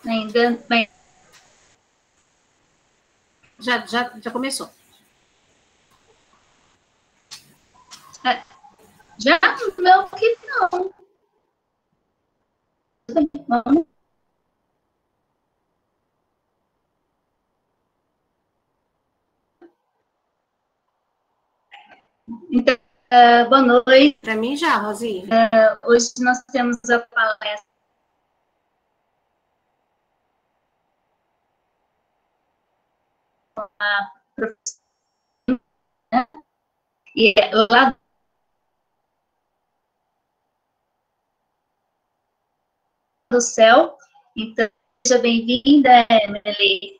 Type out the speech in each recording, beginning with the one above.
Ainda bem. Já começou. Já? Meu que não. Vamos. Então, boa noite. Para mim já, Rosi. Hoje nós temos a palestra a professora, né? E lá do céu. Então, seja bem-vinda, Emily.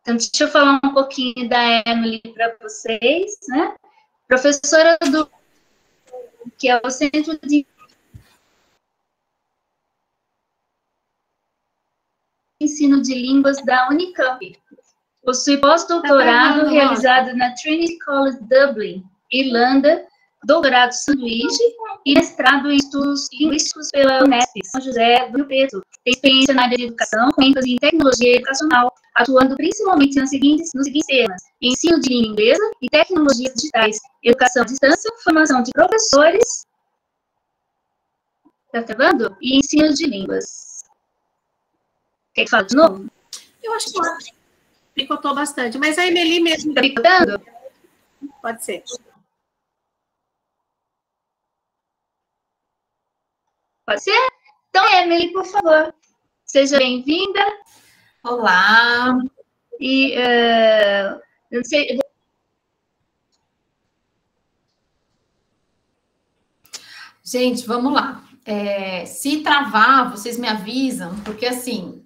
Então, deixa eu falar um pouquinho da Emily para vocês, né? Professora do que é o Centro de Ensino de Línguas da Unicamp. Possui pós-doutorado realizado na Trinity College Dublin, Irlanda, doutorado sanduíche e mestrado em estudos linguísticos pela Unesp, São José do Rio Preto. Tem experiência na área de educação, com ênfase em tecnologia educacional, atuando principalmente nos seguintes temas: ensino de língua inglesa e tecnologias digitais, educação à distância, formação de professores, tá travando? E ensino de línguas. Quer que fale de novo? Eu acho que picotou bastante, mas a Emily mesmo... Tá picotando? Pode ser. Pode ser? Então, Emily, por favor, seja bem-vinda. Olá. E, não sei... Gente, vamos lá. Se travar, vocês me avisam, porque, assim,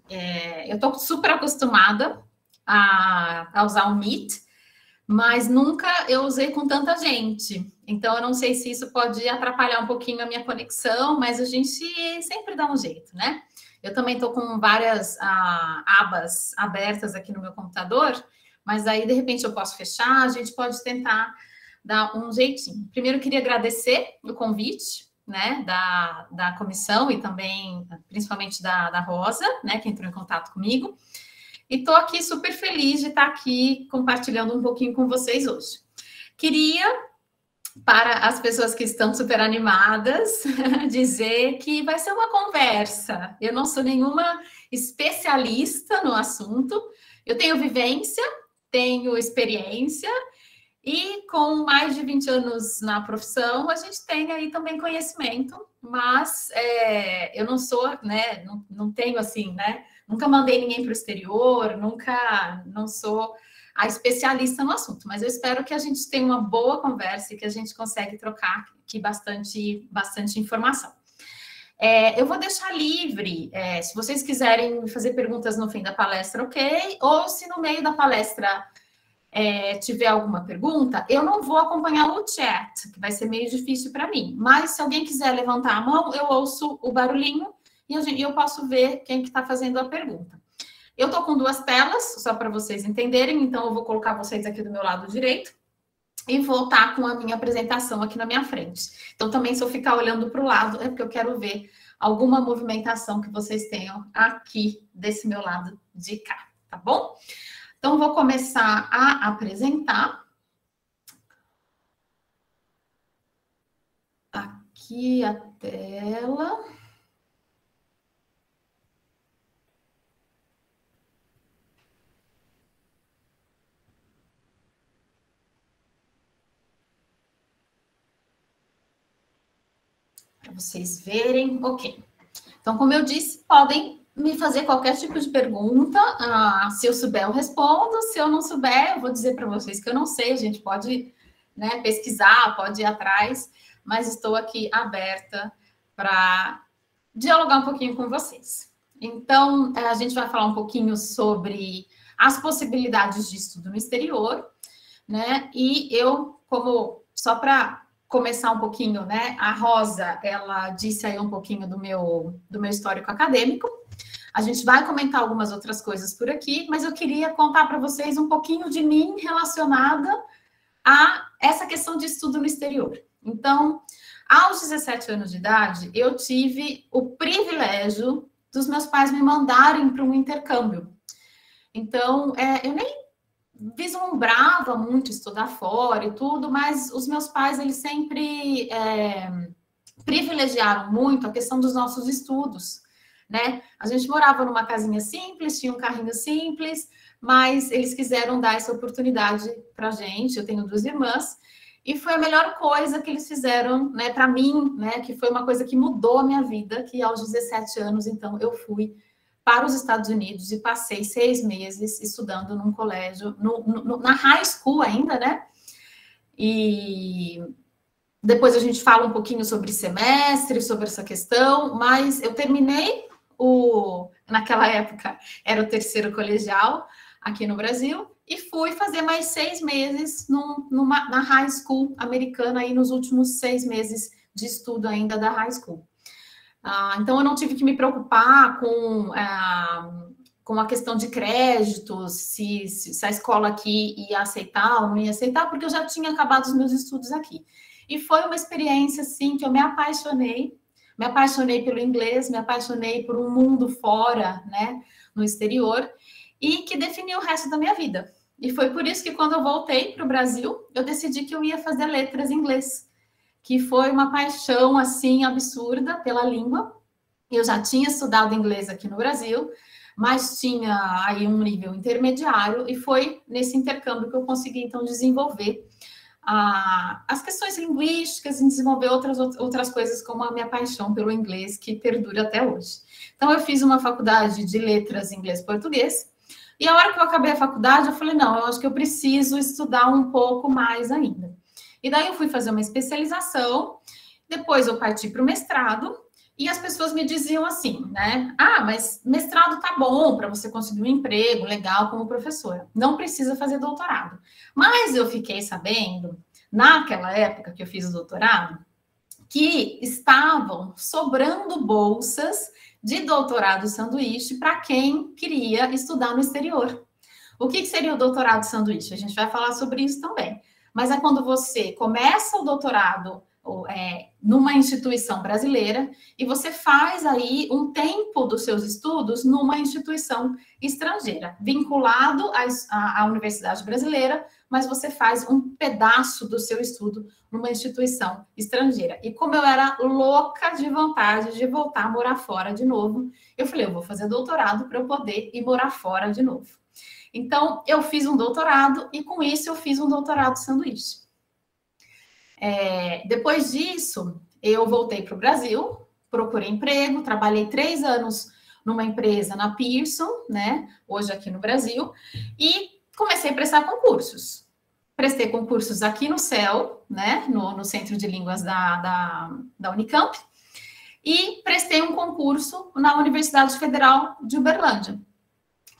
eu estou super acostumada a usar o Meet, mas nunca eu usei com tanta gente. Então, eu não sei se isso pode atrapalhar um pouquinho a minha conexão, mas a gente sempre dá um jeito, né? Eu também estou com várias abas abertas aqui no meu computador, mas aí, de repente, eu posso fechar, a gente pode tentar dar um jeitinho. Primeiro, eu queria agradecer o convite, né, da comissão e também, principalmente, da Rosa, né, que entrou em contato comigo. E estou aqui super feliz de estar aqui compartilhando um pouquinho com vocês hoje. Queria, para as pessoas que estão super animadas, dizer que vai ser uma conversa. Eu não sou nenhuma especialista no assunto. Eu tenho vivência, tenho experiência e com mais de 20 anos na profissão, a gente tem aí também conhecimento, mas eu não sou, né, não tenho assim, né, nunca mandei ninguém para o exterior, não sou a especialista no assunto, mas eu espero que a gente tenha uma boa conversa e que a gente consiga trocar aqui bastante informação. Eu vou deixar livre, se vocês quiserem fazer perguntas no fim da palestra, ok, ou se no meio da palestra tiver alguma pergunta, eu não vou acompanhar o chat, que vai ser meio difícil para mim, mas se alguém quiser levantar a mão, eu ouço o barulhinho e eu posso ver quem que está fazendo a pergunta. Eu estou com duas telas, só para vocês entenderem, então eu vou colocar vocês aqui do meu lado direito e vou estar com a minha apresentação aqui na minha frente. Então, também, se eu ficar olhando para o lado, é porque eu quero ver alguma movimentação que vocês tenham aqui desse meu lado de cá, tá bom? Então, vou começar a apresentar. Aqui a tela. Para vocês verem. Ok. Então, como eu disse, podem me fazer qualquer tipo de pergunta. Se eu souber, eu respondo. Se eu não souber, eu vou dizer para vocês que eu não sei. A gente pode, né, pesquisar, pode ir atrás, mas estou aqui aberta para dialogar um pouquinho com vocês. Então, a gente vai falar um pouquinho sobre as possibilidades de estudo no exterior, né? E eu, só para começar um pouquinho, né? A Rosa, ela disse aí um pouquinho do meu histórico acadêmico. A gente vai comentar algumas outras coisas por aqui, mas eu queria contar para vocês um pouquinho de mim relacionada a essa questão de estudo no exterior. Então, aos 17 anos de idade, eu tive o privilégio dos meus pais me mandarem para um intercâmbio. Então, eu nem vislumbrava muito estudar fora e tudo, mas os meus pais, eles sempre privilegiaram muito a questão dos nossos estudos, né? A gente morava numa casinha simples, tinha um carrinho simples, mas eles quiseram dar essa oportunidade para a gente. Eu tenho 2 irmãs, e foi a melhor coisa que eles fizeram, né, para mim, né, que foi uma coisa que mudou a minha vida, que aos 17 anos, então, eu fui para os Estados Unidos e passei 6 meses estudando num colégio, na high school ainda, né? E depois a gente fala um pouquinho sobre semestre, sobre essa questão, mas eu terminei naquela época, era o 3º colegial aqui no Brasil, e fui fazer mais 6 meses na high school americana, aí nos últimos 6 meses de estudo ainda da high school. Então, eu não tive que me preocupar com a questão de créditos, se a escola aqui ia aceitar ou não ia aceitar, porque eu já tinha acabado os meus estudos aqui. E foi uma experiência, assim, que eu me apaixonei pelo inglês, me apaixonei por um mundo fora, né, no exterior, e que definiu o resto da minha vida. E foi por isso que, quando eu voltei para o Brasil, eu decidi que eu ia fazer letras em inglês, que foi uma paixão, assim, absurda pela língua. Eu já tinha estudado inglês aqui no Brasil, mas tinha aí um nível intermediário, e foi nesse intercâmbio que eu consegui, então, desenvolver as questões linguísticas e desenvolver outras coisas, como a minha paixão pelo inglês, que perdura até hoje. Então, eu fiz uma faculdade de letras inglês-português, e a hora que eu acabei a faculdade, eu falei, não, eu acho que eu preciso estudar um pouco mais ainda. E daí eu fui fazer uma especialização, depois eu parti para o mestrado, e as pessoas me diziam assim, né? Mas mestrado tá bom para você conseguir um emprego legal como professora. Não precisa fazer doutorado. Mas eu fiquei sabendo, naquela época que eu fiz o doutorado, que estavam sobrando bolsas de doutorado sanduíche para quem queria estudar no exterior. O que seria o doutorado sanduíche? A gente vai falar sobre isso também. Mas é quando você começa o doutorado numa instituição brasileira e você faz aí um tempo dos seus estudos numa instituição estrangeira, vinculado à Universidade Brasileira, mas você faz um pedaço do seu estudo numa instituição estrangeira. E como eu era louca de vontade de voltar a morar fora de novo, eu falei, eu vou fazer doutorado para eu poder ir morar fora de novo. Então, eu fiz um doutorado, e com isso eu fiz um doutorado sanduíche. Depois disso, eu voltei para o Brasil, procurei emprego, trabalhei 3 anos numa empresa na Pearson, né, hoje aqui no Brasil, e comecei a prestar concursos. Prestei concursos aqui no CEL, né, no Centro de Línguas da Unicamp, e prestei um concurso na Universidade Federal de Uberlândia.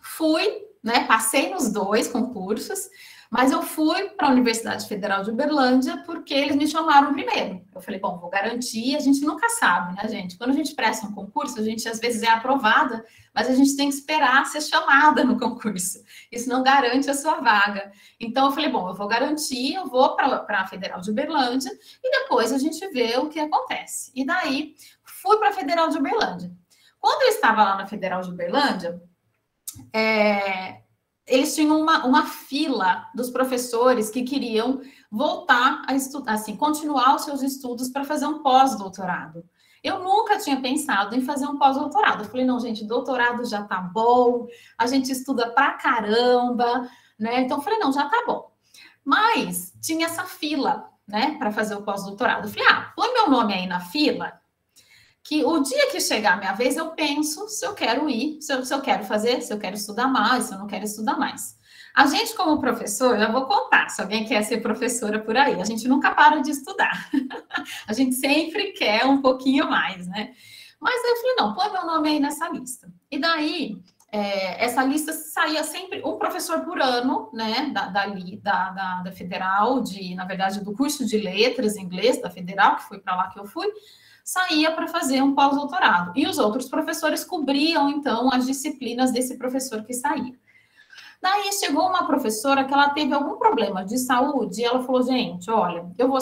Fui, né, passei nos 2 concursos, mas eu fui para a Universidade Federal de Uberlândia porque eles me chamaram primeiro. Eu falei, bom, vou garantir, a gente nunca sabe, né, gente? Quando a gente presta um concurso, a gente às vezes é aprovada, mas a gente tem que esperar ser chamada no concurso. Isso não garante a sua vaga. Então, eu falei, bom, eu vou garantir, eu vou para a Federal de Uberlândia e depois a gente vê o que acontece. E daí, fui para a Federal de Uberlândia. Quando eu estava lá na Federal de Uberlândia, eles tinham uma fila dos professores que queriam voltar a estudar, assim, continuar os seus estudos para fazer um pós-doutorado. Eu nunca tinha pensado em fazer um pós-doutorado. Eu falei, não, gente, doutorado já tá bom, a gente estuda pra caramba, né? Então, eu falei, não, já tá bom. Mas tinha essa fila, né, para fazer o pós-doutorado. Eu falei, põe meu nome aí na fila, que o dia que chegar a minha vez, eu penso se eu quero ir, se eu quero fazer, se eu quero estudar mais, se eu não quero estudar mais. A gente, como professor, já vou contar, se alguém quer ser professora por aí, a gente nunca para de estudar. A gente sempre quer um pouquinho mais, né? Mas aí eu falei, não, põe meu nome aí nessa lista. E daí, essa lista saía sempre um professor por ano, né, da Federal, na verdade, do curso de letras em inglês da Federal, que foi para lá que eu fui, saía para fazer um pós-doutorado. E os outros professores cobriam, então, as disciplinas desse professor que saía. Daí chegou uma professora que ela teve algum problema de saúde e ela falou, gente, olha, eu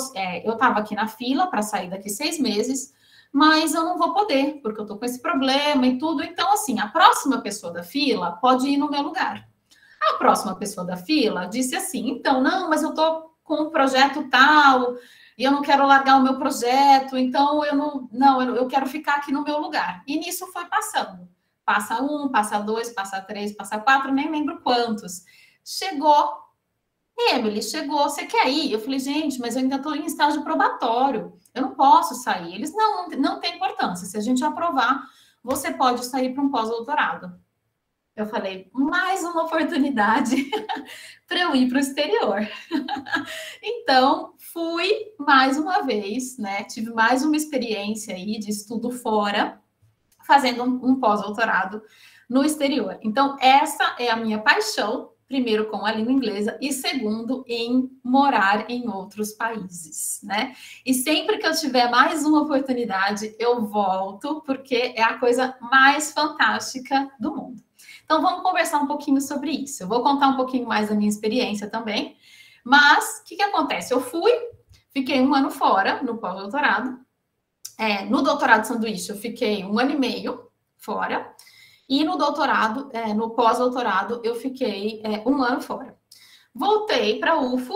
estava aqui na fila para sair daqui 6 meses, mas eu não vou poder, porque eu tô com esse problema e tudo. Então, assim, a próxima pessoa da fila pode ir no meu lugar. A próxima pessoa da fila disse assim, então, não, mas eu tô com um projeto tal e eu não quero largar o meu projeto, então eu quero ficar aqui no meu lugar. E nisso foi passando. Passa 1, passa 2, passa 3, passa 4, nem lembro quantos. Chegou, Emily, chegou, você quer ir? Eu falei, gente, mas eu ainda estou em estágio probatório, eu não posso sair. Eles, não tem importância, se a gente aprovar, você pode sair para um pós-doutorado. Eu falei, mais uma oportunidade para eu ir para o exterior. Então, fui mais uma vez, né? Tive mais uma experiência aí de estudo fora, fazendo um pós-doutorado no exterior. Então, essa é a minha paixão, primeiro com a língua inglesa e segundo em morar em outros países, né? E sempre que eu tiver mais uma oportunidade, eu volto, porque é a coisa mais fantástica do mundo. Então, vamos conversar um pouquinho sobre isso. Eu vou contar um pouquinho mais da minha experiência também, mas o que acontece? Eu fiquei 1 ano fora no pós-doutorado. No doutorado de sanduíche, eu fiquei 1 ano e meio fora. E no doutorado, no pós-doutorado, eu fiquei 1 ano fora. Voltei para a UFO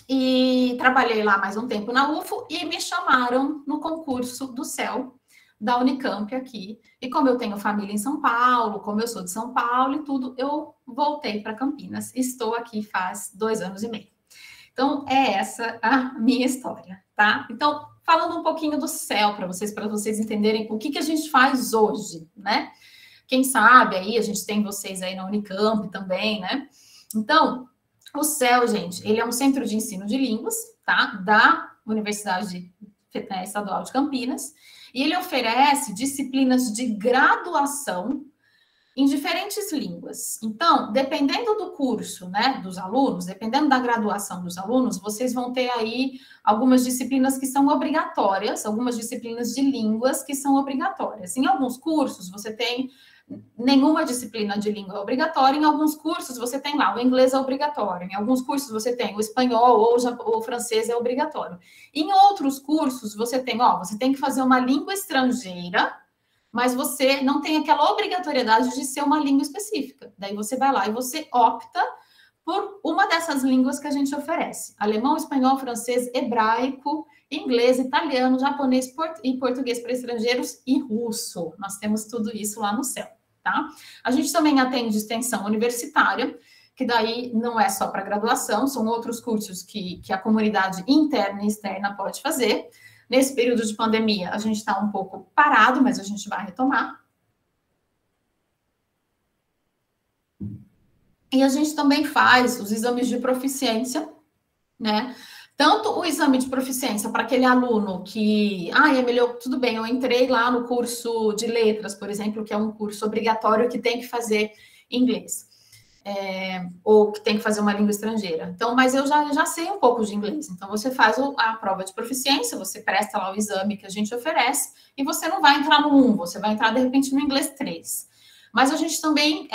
e trabalhei lá mais um tempo na UFO e me chamaram no concurso do CEL da Unicamp aqui. E como eu tenho família em São Paulo, como eu sou de São Paulo e tudo, eu voltei para Campinas. Estou aqui faz 2 anos e meio. Então, é essa a minha história, tá? Então, falando um pouquinho do CEL para vocês entenderem o que a gente faz hoje, né? Quem sabe aí, a gente tem vocês aí na Unicamp também, né? Então, o CEL, gente, ele é um centro de ensino de línguas, tá? Da Universidade Estadual de Campinas, e ele oferece disciplinas de graduação em diferentes línguas. Então, dependendo do curso, né, dos alunos, dependendo da graduação dos alunos, vocês vão ter aí algumas disciplinas que são obrigatórias, algumas disciplinas de línguas que são obrigatórias. Em alguns cursos, você tem nenhuma disciplina de língua obrigatória, em alguns cursos você tem lá, o inglês é obrigatório, em alguns cursos você tem o espanhol ou o francês é obrigatório. Em outros cursos, você tem que fazer uma língua estrangeira, mas você não tem aquela obrigatoriedade de ser uma língua específica. Daí você vai lá e você opta por uma dessas línguas que a gente oferece. Alemão, espanhol, francês, hebraico, inglês, italiano, japonês e português para estrangeiros e russo. Nós temos tudo isso lá no CEL, tá? A gente também atende extensão universitária, que daí não é só para graduação, são outros cursos que a comunidade interna e externa pode fazer. Nesse período de pandemia, a gente está um pouco parado, mas a gente vai retomar. E a gente também faz os exames de proficiência, né? Tanto o exame de proficiência para aquele aluno que... Emily, tudo bem, eu entrei lá no curso de letras, por exemplo, que é um curso obrigatório que tem que fazer inglês. Ou que tem que fazer uma língua estrangeira. Então, mas eu já sei um pouco de inglês. Então, você faz a prova de proficiência, você presta lá o exame que a gente oferece, e você não vai entrar no 1, você vai entrar, de repente, no inglês 3. Mas a gente também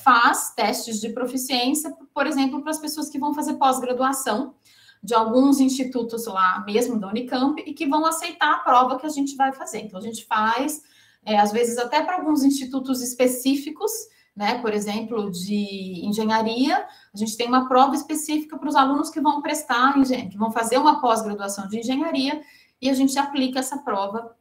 faz testes de proficiência, por exemplo, para as pessoas que vão fazer pós-graduação de alguns institutos lá mesmo, da Unicamp, e que vão aceitar a prova que a gente vai fazer. Então, a gente faz, às vezes, até para alguns institutos específicos, né, por exemplo, de engenharia, a gente tem uma prova específica para os alunos que vão prestar, que vão fazer uma pós-graduação de engenharia, e a gente aplica essa prova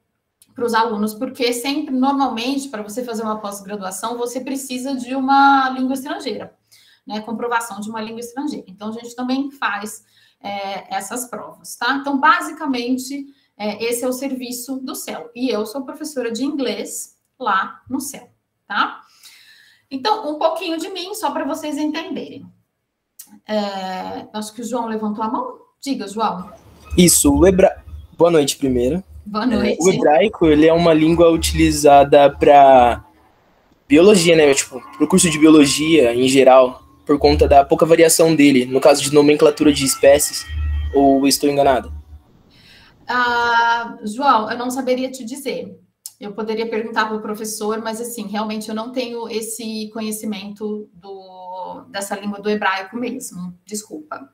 para os alunos, porque sempre, normalmente, para você fazer uma pós-graduação, você precisa de uma língua estrangeira, né, comprovação de uma língua estrangeira. Então, a gente também faz essas provas, tá? Então, basicamente, esse é o serviço do CEL, e eu sou professora de inglês lá no CEL, tá? Então, um pouquinho de mim, só para vocês entenderem. Acho que o João levantou a mão. Diga, João. Isso, Boa noite, primeiro. Boa noite. O hebraico, ele é uma língua utilizada para biologia, né? Tipo, pro curso de biologia, em geral, por conta da pouca variação dele, no caso de nomenclatura de espécies, ou estou enganado? João, eu não saberia te dizer. Eu poderia perguntar para o professor, mas assim, realmente eu não tenho esse conhecimento dessa língua do hebraico mesmo. Desculpa.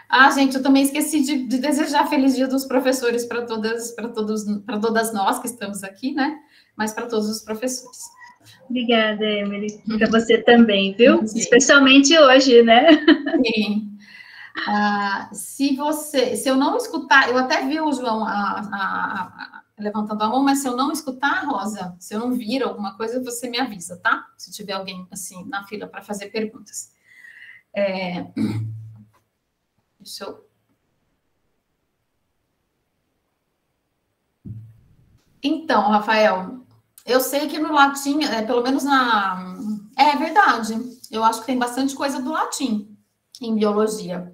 Ah, gente, eu também esqueci de desejar feliz dia dos professores para todas nós que estamos aqui, né? Mas para todos os professores. Obrigada, Emily. Para você também, viu? Sim. Especialmente hoje, né? Sim. Se eu não escutar, eu até vi o João levantando a mão, mas se eu não escutar, Rosa, se eu não vir alguma coisa, você me avisa, tá? Se tiver alguém assim na fila para fazer perguntas. Deixa eu... Então, Rafael, eu sei que no latim, pelo menos na... É verdade, eu acho que tem bastante coisa do latim em biologia.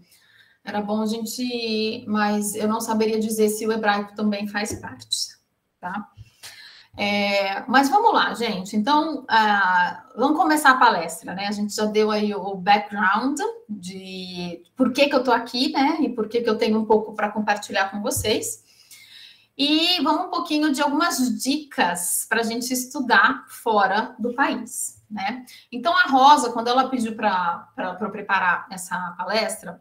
Era bom a gente... Mas eu não saberia dizer se o hebraico também faz parte, tá? Mas vamos lá, gente. Então, vamos começar a palestra, né? A gente já deu aí o background de por que eu tô aqui, né? E por que eu tenho um pouco para compartilhar com vocês. E vamos um pouquinho de algumas dicas para a gente estudar fora do país, né? Então, a Rosa, quando ela pediu para preparar essa palestra,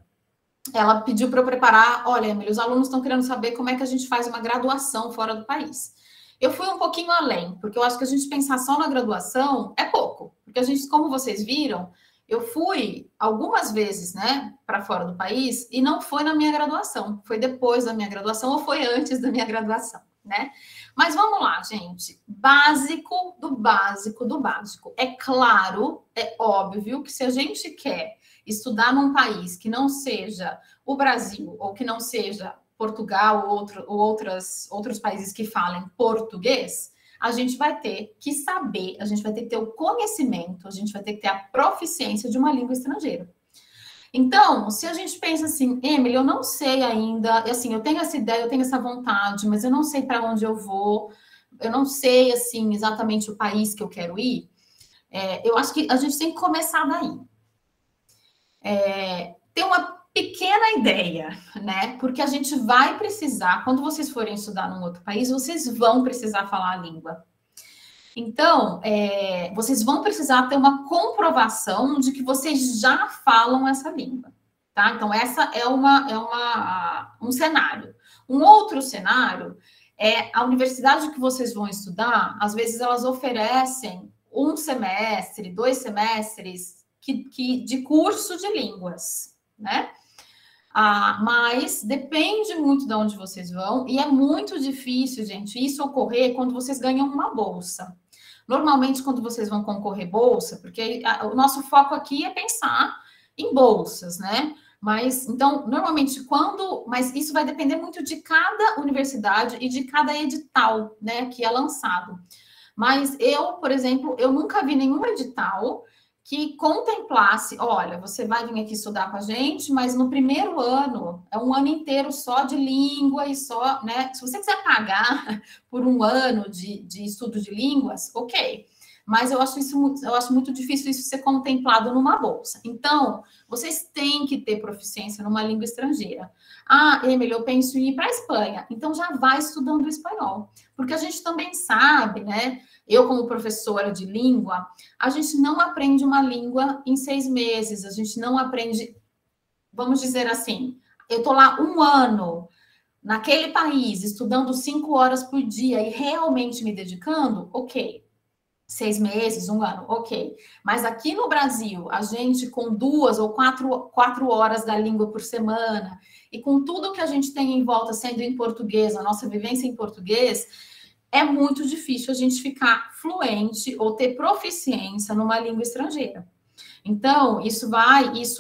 ela pediu para eu preparar, olha, Emily, os alunos estão querendo saber como é que a gente faz uma graduação fora do país. Eu fui um pouquinho além, porque eu acho que a gente pensar só na graduação é pouco, porque a gente, como vocês viram, eu fui algumas vezes, né, para fora do país e não foi na minha graduação, foi depois da minha graduação ou foi antes da minha graduação, né? Mas vamos lá, gente, básico do básico do básico. É claro, é óbvio que se a gente quer estudar num país que não seja o Brasil ou que não seja Portugal ou outros países que falem português, a gente vai ter que saber, a gente vai ter que ter o conhecimento, a gente vai ter que ter a proficiência de uma língua estrangeira. Então, se a gente pensa assim, Emily, eu não sei ainda, assim, eu tenho essa ideia, eu tenho essa vontade, mas eu não sei para onde eu vou, eu não sei, assim, exatamente o país que eu quero ir, eu acho que a gente tem que começar daí. Ter uma pequena ideia, né? Porque a gente vai precisar, quando vocês forem estudar num outro país, vocês vão precisar falar a língua. Então, vocês vão precisar ter uma comprovação de que vocês já falam essa língua, tá? Então, essa é um cenário. Um outro cenário é a universidade que vocês vão estudar, às vezes elas oferecem 1 semestre, 2 semestres de curso de línguas, né? Mas depende muito de onde vocês vão, e é muito difícil, gente, isso ocorrer quando vocês ganham uma bolsa. Normalmente, quando vocês vão concorrer bolsa, porque o nosso foco aqui é pensar em bolsas, né? Mas, então, normalmente, mas isso vai depender muito de cada universidade e de cada edital, né, que é lançado. Mas eu, por exemplo, eu nunca vi nenhum edital que contemplasse, olha, você vai vir aqui estudar com a gente, mas no primeiro ano, é um ano inteiro só de língua e só, né? Se você quiser pagar por um ano de estudo de línguas, ok. Mas eu acho muito difícil isso ser contemplado numa bolsa. Então, vocês têm que ter proficiência numa língua estrangeira. Emily, eu penso em ir para a Espanha. Então, já vai estudando espanhol. Porque a gente também sabe, né? Eu, como professora de língua, a gente não aprende uma língua em 6 meses. A gente não aprende, vamos dizer assim, eu estou lá 1 ano naquele país, estudando 5 horas por dia e realmente me dedicando, ok. 6 meses, 1 ano, ok. Mas aqui no Brasil, a gente com 2 ou 4 horas da língua por semana, e com tudo que a gente tem em volta sendo em português, a nossa vivência em português, é muito difícil a gente ficar fluente ou ter proficiência numa língua estrangeira. Então, isso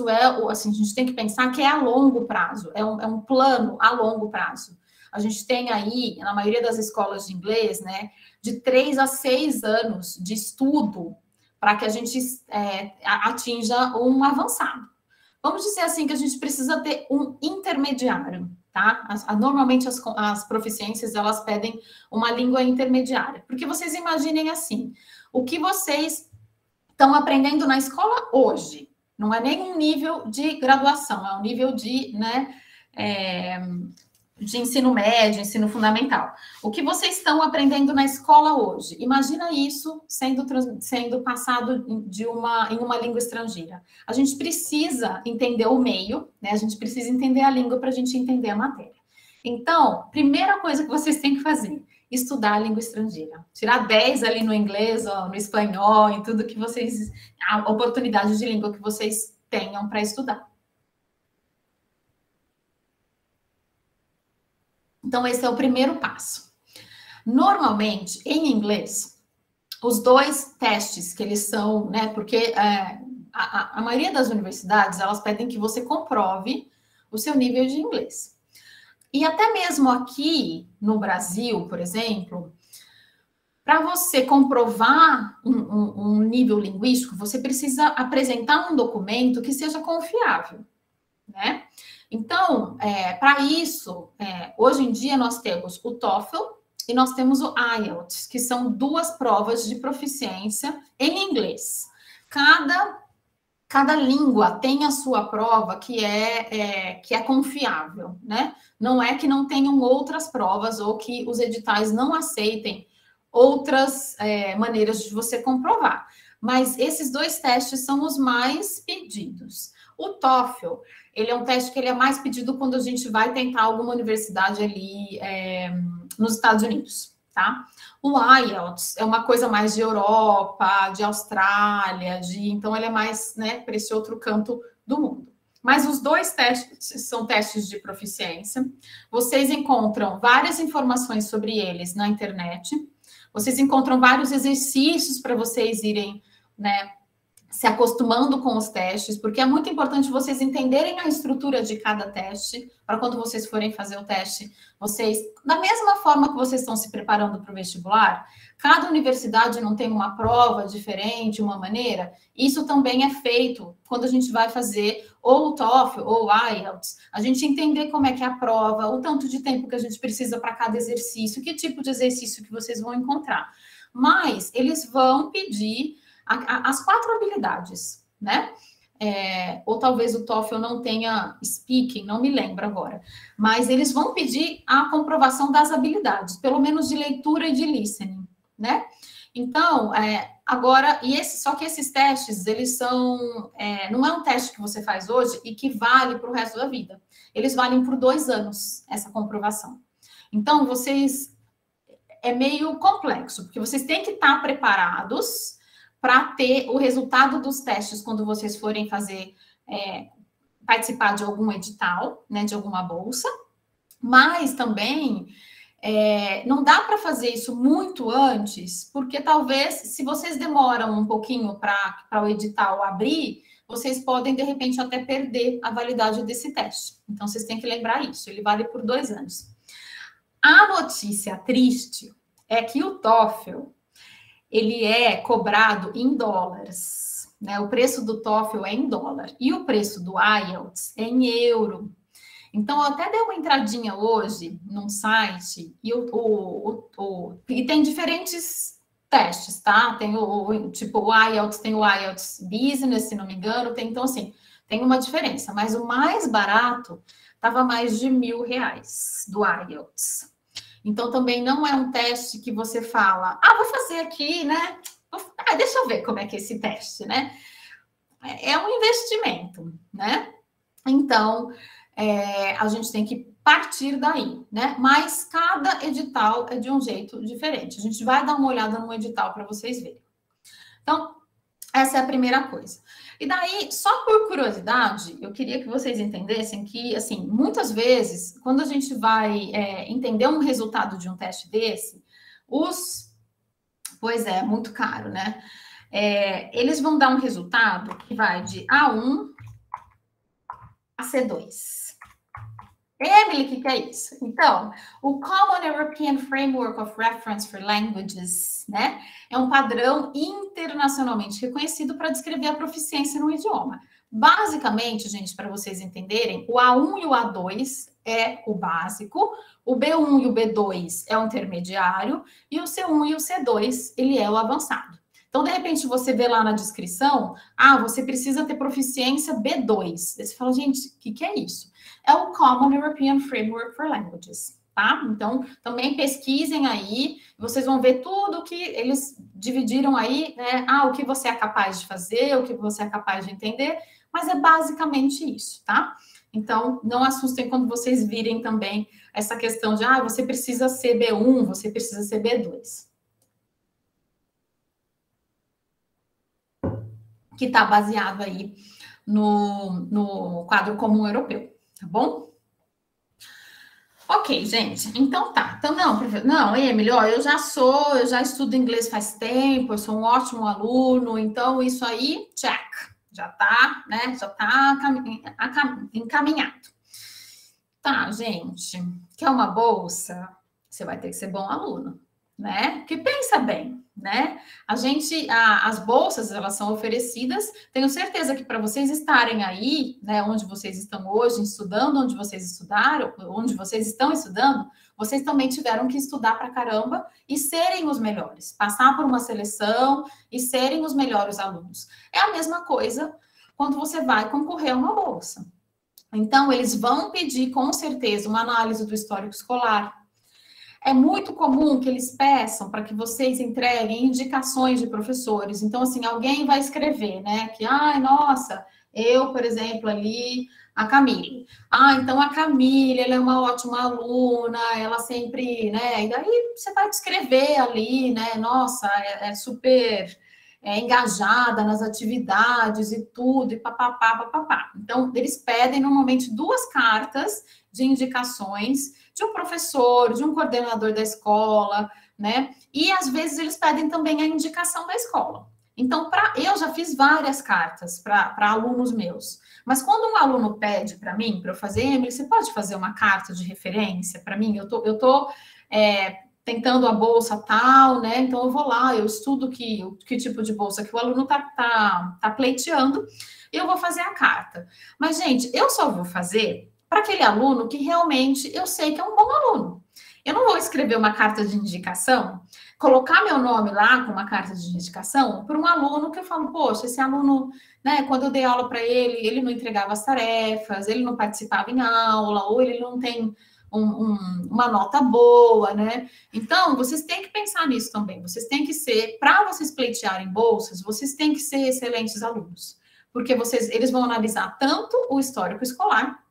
é, assim, a gente tem que pensar que é a longo prazo, é um plano a longo prazo. A gente tem aí, na maioria das escolas de inglês, né, de 3 a 6 anos de estudo para que a gente atinja um avançado. Vamos dizer assim que a gente precisa ter um intermediário, tá? Normalmente as proficiências, elas pedem uma língua intermediária. Porque vocês imaginem assim, o que vocês estão aprendendo na escola hoje não é nem um nível de graduação, é um nível de, né, de ensino médio, ensino fundamental. O que vocês estão aprendendo na escola hoje? Imagina isso sendo passado em uma língua estrangeira. A gente precisa entender o meio, né? A gente precisa entender a língua para a gente entender a matéria. Então, primeira coisa que vocês têm que fazer, estudar a língua estrangeira. Tirar 10 ali no inglês, ó, no espanhol, em tudo que vocês... A oportunidade de língua que vocês tenham para estudar. Então, esse é o primeiro passo. Normalmente, em inglês, os dois testes que eles são, né? Porque a maioria das universidades, elas pedem que você comprove o seu nível de inglês. E até mesmo aqui no Brasil, por exemplo, para você comprovar um nível linguístico, você precisa apresentar um documento que seja confiável, né? Então, para isso, hoje em dia nós temos o TOEFL e nós temos o IELTS, que são duas provas de proficiência em inglês. Cada língua tem a sua prova que é confiável, né? Não é que não tenham outras provas ou que os editais não aceitem outras maneiras de você comprovar. Mas esses dois testes são os mais pedidos. O TOEFL, ele é um teste que ele é mais pedido quando a gente vai tentar alguma universidade ali nos Estados Unidos, tá? O IELTS é uma coisa mais de Europa, de Austrália, então ele é mais, né, para esse outro canto do mundo. Mas os dois testes são testes de proficiência. Vocês encontram várias informações sobre eles na internet. Vocês encontram vários exercícios para vocês irem, né, se acostumando com os testes, porque é muito importante vocês entenderem a estrutura de cada teste, para quando vocês forem fazer o teste, vocês, da mesma forma que vocês estão se preparando para o vestibular, cada universidade não tem uma prova diferente, uma maneira, isso também é feito quando a gente vai fazer ou o TOEFL ou o IELTS, a gente entender como é que é a prova, o tanto de tempo que a gente precisa para cada exercício, que tipo de exercício que vocês vão encontrar. Mas eles vão pedir as 4 habilidades, né? Ou talvez o TOEFL não tenha speaking, não me lembro agora. Mas eles vão pedir a comprovação das habilidades, pelo menos de leitura e de listening, né? Então, agora, só que esses testes, eles são... não é um teste que você faz hoje e que vale para o resto da vida. Eles valem por 2 anos, essa comprovação. Então, vocês... É meio complexo, porque vocês têm que estar preparados para ter o resultado dos testes quando vocês forem fazer, participar de algum edital, né, de alguma bolsa, mas também não dá para fazer isso muito antes, porque talvez, se vocês demoram um pouquinho para o edital abrir, vocês podem, de repente, até perder a validade desse teste. Então, vocês têm que lembrar isso, ele vale por 2 anos. A notícia triste é que o TOEFL, ele é cobrado em dólares, né? O preço do TOEFL é em dólar e o preço do IELTS é em euro. Então, eu até dei uma entradinha hoje num site e, e tem diferentes testes, tá? Tem o IELTS, tem o IELTS Business, se não me engano, então, assim, tem uma diferença. Mas o mais barato estava mais de R$1.000 do IELTS. Então, também não é um teste que você fala, vou fazer aqui, né? Deixa eu ver como é que é esse teste, né? É um investimento, né? Então, a gente tem que partir daí, né? Mas cada edital é de um jeito diferente. A gente vai dar uma olhada no edital para vocês verem. Então, essa é a primeira coisa. E daí, só por curiosidade, eu queria que vocês entendessem que, assim, muitas vezes, quando a gente vai entender um resultado de um teste desse, pois é, muito caro, né? Eles vão dar um resultado que vai de A1 a C2. Emily, o que é isso? Então, o Common European Framework of Reference for Languages, né? É um padrão internacionalmente reconhecido para descrever a proficiência no idioma. Basicamente, gente, para vocês entenderem, o A1 e o A2 é o básico, o B1 e o B2 é o intermediário, e o C1 e o C2, ele é o avançado. Então, de repente, você vê lá na descrição, você precisa ter proficiência B2. Aí você fala, gente, o que é isso? É o Common European Framework for Languages, tá? Então, também pesquisem aí, vocês vão ver tudo que eles dividiram aí, né? O que você é capaz de fazer, o que você é capaz de entender, mas é basicamente isso, tá? Então, não assustem quando vocês virem também essa questão de, você precisa ser B1, você precisa ser B2. Que está baseado aí no quadro comum europeu, tá bom? Ok, gente, então tá. Então, não, Emily, eu já estudo inglês faz tempo, eu sou um ótimo aluno, então isso aí, check, já tá, né, já tá encaminhado. Tá, gente, quer uma bolsa? Você vai ter que ser bom aluno, né? Porque pensa bem, né? As bolsas, elas são oferecidas, tenho certeza que para vocês estarem aí, né, onde vocês estão hoje, estudando, onde vocês estudaram, onde vocês estão estudando, vocês também tiveram que estudar pra caramba e serem os melhores, passar por uma seleção e serem os melhores alunos. É a mesma coisa quando você vai concorrer a uma bolsa. Então, eles vão pedir, com certeza, uma análise do histórico escolar. É muito comum que eles peçam para que vocês entreguem indicações de professores. Então, assim, alguém vai escrever, né? Que, nossa, eu, por exemplo, ali, a Camille. Então a Camille, ela é uma ótima aluna, ela sempre, né? E daí você vai descrever ali, né? Nossa, é super engajada nas atividades e tudo, e papapá, papapá. Então, eles pedem normalmente 2 cartas de indicações de um professor, de um coordenador da escola, né? E às vezes eles pedem também a indicação da escola. Então, eu já fiz várias cartas para alunos meus, mas quando um aluno pede para mim, para eu fazer, Emily, você pode fazer uma carta de referência para mim? Eu tô tentando a bolsa tal, né? Então eu vou lá, eu estudo que tipo de bolsa que o aluno tá pleiteando e eu vou fazer a carta. Mas, gente, eu só vou fazer para aquele aluno que realmente eu sei que é um bom aluno. Eu não vou escrever uma carta de indicação, colocar meu nome lá com uma carta de indicação para um aluno que eu falo, poxa, esse aluno, né, quando eu dei aula para ele não entregava as tarefas, ele não participava em aula, ou ele não tem uma nota boa, né? Então, vocês têm que pensar nisso também. Vocês têm que ser, para vocês pleitearem bolsas, vocês têm que ser excelentes alunos, porque eles vão analisar tanto o histórico escolar,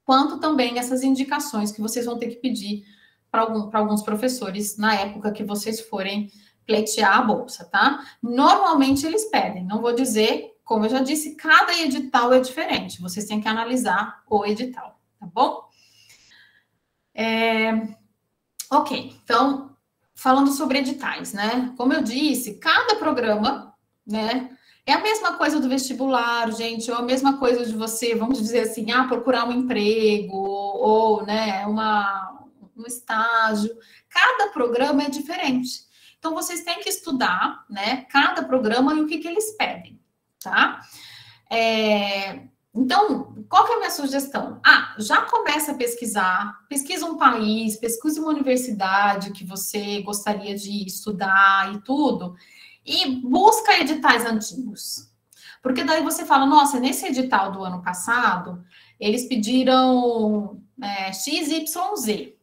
quanto também essas indicações que vocês vão ter que pedir para alguns professores na época que vocês forem pleitear a bolsa, tá? Normalmente eles pedem, não vou dizer, como eu já disse, cada edital é diferente, vocês têm que analisar o edital, tá bom? Ok, então, falando sobre editais, né? Como eu disse, cada programa, né? É a mesma coisa do vestibular, gente, ou a mesma coisa de você, vamos dizer assim, procurar um emprego, ou, né, um estágio. Cada programa é diferente. Então, vocês têm que estudar, né, cada programa e o que eles pedem, tá? Então, qual que é a minha sugestão? Já começa a pesquisar, pesquisa um país, pesquisa uma universidade que você gostaria de estudar e tudo, e busca editais antigos. Porque daí você fala, nossa, nesse edital do ano passado, eles pediram XYZ.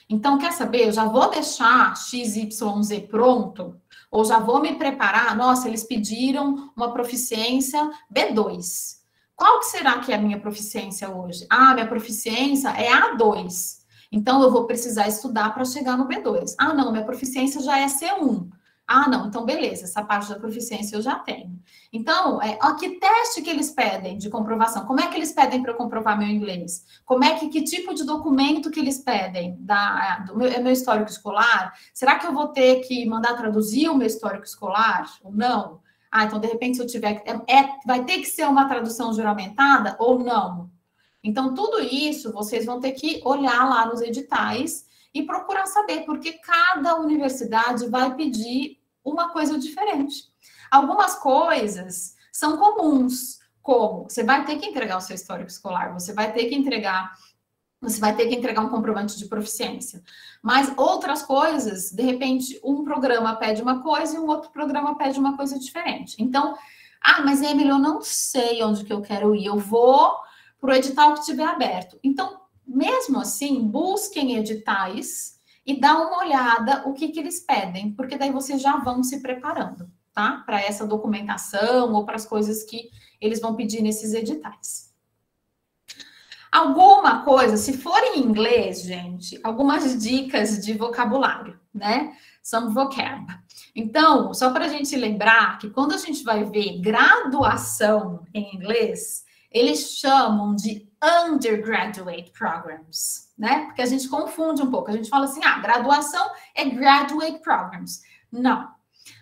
Então, quer saber? Eu já vou deixar XYZ pronto, ou já vou me preparar. Nossa, eles pediram uma proficiência B2. Qual que será que é a minha proficiência hoje? Minha proficiência é A2. Então, eu vou precisar estudar para chegar no B2. Não, minha proficiência já é C1. Não, então beleza, essa parte da proficiência eu já tenho. Então, que teste que eles pedem de comprovação? Como é que eles pedem para eu comprovar meu inglês? Que tipo de documento que eles pedem? Do meu histórico escolar? Será que eu vou ter que mandar traduzir o meu histórico escolar ou não? Então, de repente, se eu tiver... vai ter que ser uma tradução juramentada ou não? Então, tudo isso, vocês vão ter que olhar lá nos editais e procurar saber, porque cada universidade vai pedir uma coisa diferente. Algumas coisas são comuns, como você vai ter que entregar o seu histórico escolar, você vai ter que entregar você vai ter que entregar um comprovante de proficiência. Mas outras coisas, de repente, um programa pede uma coisa e um outro programa pede uma coisa diferente. Então, mas Emily, eu não sei onde que eu quero ir, eu vou para o edital que estiver aberto. Então, mesmo assim, busquem editais e dá uma olhada o que eles pedem, porque daí vocês já vão se preparando, tá? Para essa documentação ou para as coisas que eles vão pedir nesses editais. Alguma coisa, se for em inglês, gente, algumas dicas de vocabulário, né? Some vocab. Então, só para a gente lembrar que quando a gente vai ver graduação em inglês, eles chamam de undergraduate programs, né? Porque a gente confunde um pouco. A gente fala assim, graduação é graduate programs. Não.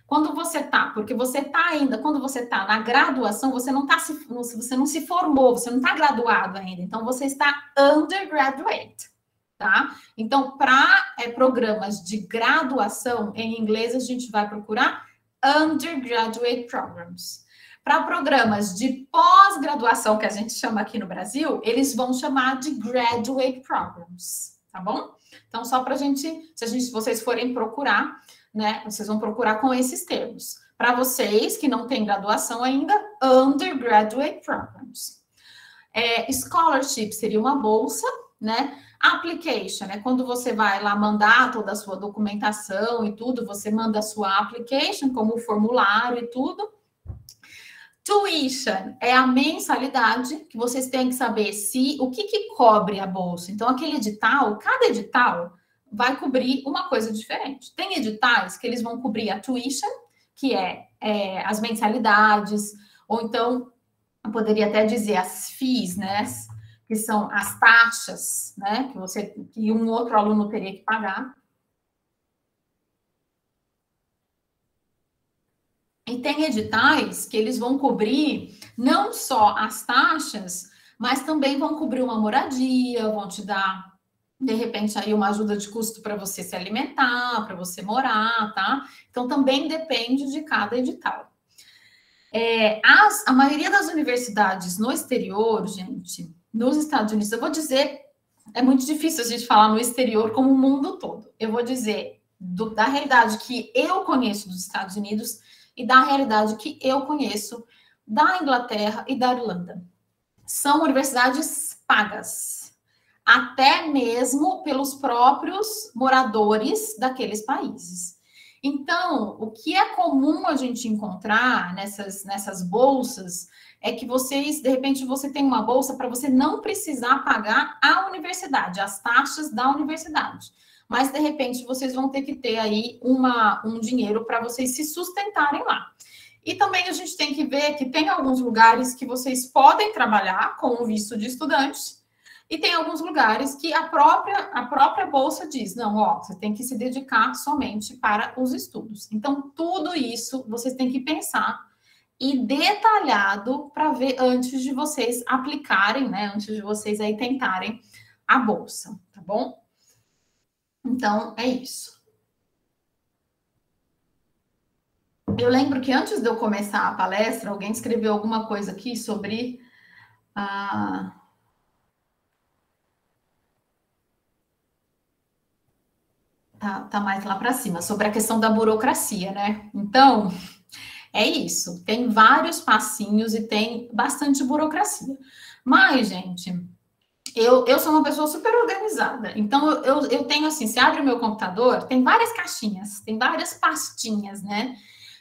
Quando você tá, porque você tá ainda, quando você tá na graduação, você não se formou, você não tá graduado ainda. Então, você está undergraduate, tá? Então, para programas de graduação em inglês, a gente vai procurar undergraduate programs. Para programas de pós-graduação, que a gente chama aqui no Brasil, eles vão chamar de graduate programs, tá bom? Então, só para se vocês forem procurar, né, vocês vão procurar com esses termos. Para vocês que não têm graduação ainda, undergraduate programs. Scholarship seria uma bolsa, né? Application é quando você vai lá mandar toda a sua documentação e tudo, você manda a sua application, como o formulário e tudo. Tuition é a mensalidade, que vocês têm que saber o que cobre a bolsa. Então, aquele edital, cada edital vai cobrir uma coisa diferente. Tem editais que eles vão cobrir a tuition, que é as mensalidades, ou então, eu poderia até dizer as fees, né? Que são as taxas, né? Que um outro aluno teria que pagar. E tem editais que eles vão cobrir não só as taxas, mas também vão cobrir uma moradia, vão te dar, de repente, aí uma ajuda de custo para você se alimentar, para você morar, tá? Então, também depende de cada edital. A maioria das universidades no exterior, gente, nos Estados Unidos, eu vou dizer, é muito difícil a gente falar no exterior como o mundo todo. Eu vou dizer da realidade que eu conheço dos Estados Unidos e da realidade que eu conheço da Inglaterra e da Irlanda. São universidades pagas, até mesmo pelos próprios moradores daqueles países. Então, o que é comum a gente encontrar nessas bolsas é que vocês, de repente, você tem uma bolsa para você não precisar pagar a universidade, as taxas da universidade. Mas, de repente, vocês vão ter que ter aí um dinheiro para vocês se sustentarem lá. E também a gente tem que ver que tem alguns lugares que vocês podem trabalhar com o visto de estudante e tem alguns lugares que a própria bolsa diz, não, você tem que se dedicar somente para os estudos. Então, tudo isso vocês têm que pensar e detalhado para ver antes de vocês aplicarem, né? Antes de vocês aí tentarem a bolsa, tá bom? Então, é isso. Eu lembro que antes de eu começar a palestra, alguém escreveu alguma coisa aqui sobre tá mais lá para cima, sobre a questão da burocracia, né? Então, é isso. Tem vários passinhos e tem bastante burocracia. Mas, gente, eu sou uma pessoa super organizada. Então, eu tenho assim, se abre o meu computador, tem várias caixinhas, tem várias pastinhas, né?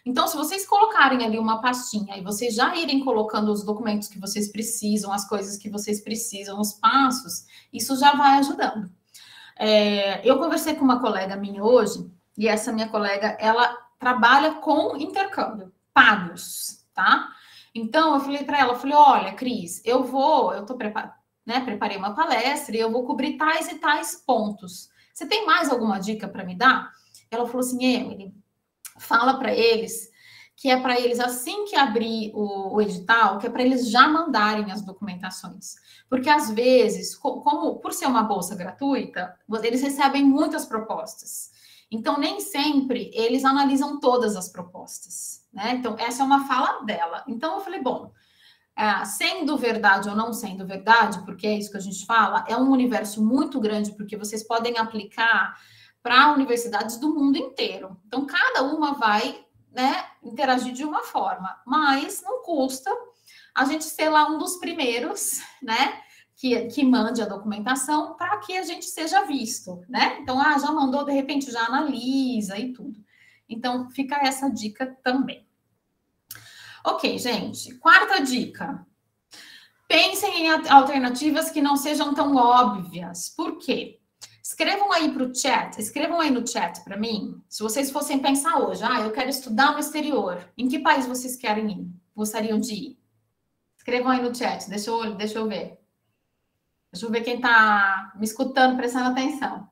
Então, se vocês colocarem ali uma pastinha e vocês já irem colocando os documentos que vocês precisam, as coisas que vocês precisam, os passos, isso já vai ajudando. Eu conversei com uma colega minha hoje, e essa minha colega, ela trabalha com intercâmbio, pagos, tá? Então, eu falei para ela, olha, Cris, preparei uma palestra e eu vou cobrir tais e tais pontos. Você tem mais alguma dica para me dar? Ela falou assim, Emily, fala para eles que é para eles, assim que abrir o edital, que é para eles já mandarem as documentações. Porque, às vezes, por ser uma bolsa gratuita, eles recebem muitas propostas. Então, nem sempre eles analisam todas as propostas, né? Então, essa é uma fala dela. Então, eu falei, bom, sendo verdade ou não sendo verdade, porque é isso que a gente fala, é um universo muito grande, porque vocês podem aplicar para universidades do mundo inteiro. Então, cada uma vai, né, interagir de uma forma, mas não custa a gente ser lá um dos primeiros, né, que mande a documentação para que a gente seja visto, né? Então, já mandou, de repente já analisa e tudo. Então, fica essa dica também. Ok, gente. Quarta dica. Pensem em alternativas que não sejam tão óbvias. Por quê? Escrevam aí no chat para mim, se vocês fossem pensar hoje, eu quero estudar no exterior, em que país vocês querem ir? Gostariam de ir? Escrevam aí no chat, deixa eu ver. Deixa eu ver quem está me escutando, prestando atenção.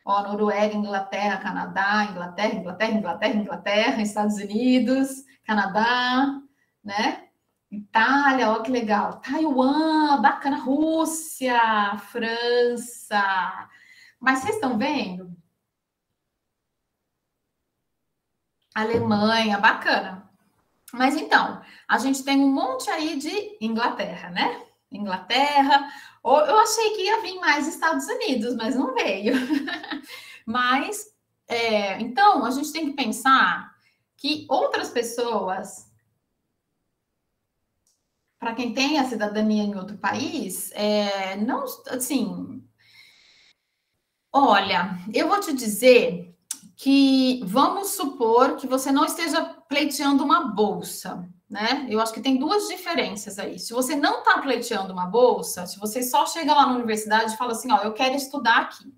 Ó, Noruega, Inglaterra, Canadá, Inglaterra, Estados Unidos, Canadá, né? Itália, ó, que legal. Taiwan, bacana. Rússia, França. Mas vocês estão vendo? Alemanha, bacana. Mas então, a gente tem um monte aí de Inglaterra, né? Inglaterra. Eu achei que ia vir mais Estados Unidos, mas não veio. Mas, então, a gente tem que pensar que outras pessoas, para quem tem a cidadania em outro país, não, assim... Olha, eu vou te dizer que vamos supor que você não esteja pleiteando uma bolsa, né? Eu acho que tem duas diferenças aí. Se você não está pleiteando uma bolsa, se você só chega lá na universidade e fala assim, eu quero estudar aqui.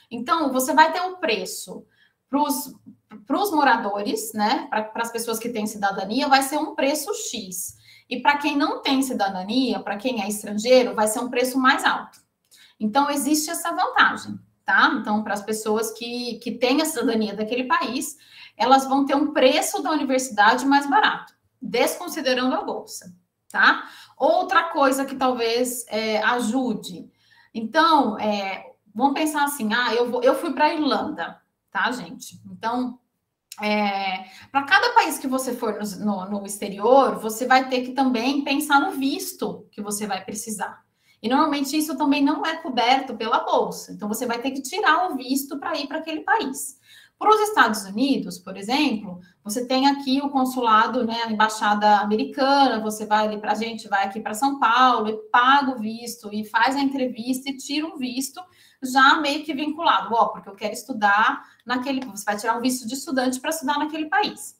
Então, você vai ter um preço para os moradores, né? Para as pessoas que têm cidadania, vai ser um preço X. E para quem não tem cidadania, para quem é estrangeiro, vai ser um preço mais alto. Então, existe essa vantagem. Tá? Então, para as pessoas que têm a cidadania daquele país, elas vão ter um preço da universidade mais barato, desconsiderando a bolsa, tá? Outra coisa que talvez ajude. Então, vamos pensar assim, eu fui para a Irlanda, tá, gente? Então, para cada país que você for no exterior, você vai ter que também pensar no visto que você vai precisar. E normalmente isso também não é coberto pela bolsa. Então, você vai ter que tirar o visto para ir para aquele país. Para os Estados Unidos, por exemplo, você tem aqui o consulado, né, a embaixada americana, você vai ali para a gente, vai aqui para São Paulo e paga o visto e faz a entrevista e tira um visto já meio que vinculado. Porque eu quero estudar você vai tirar um visto de estudante para estudar naquele país.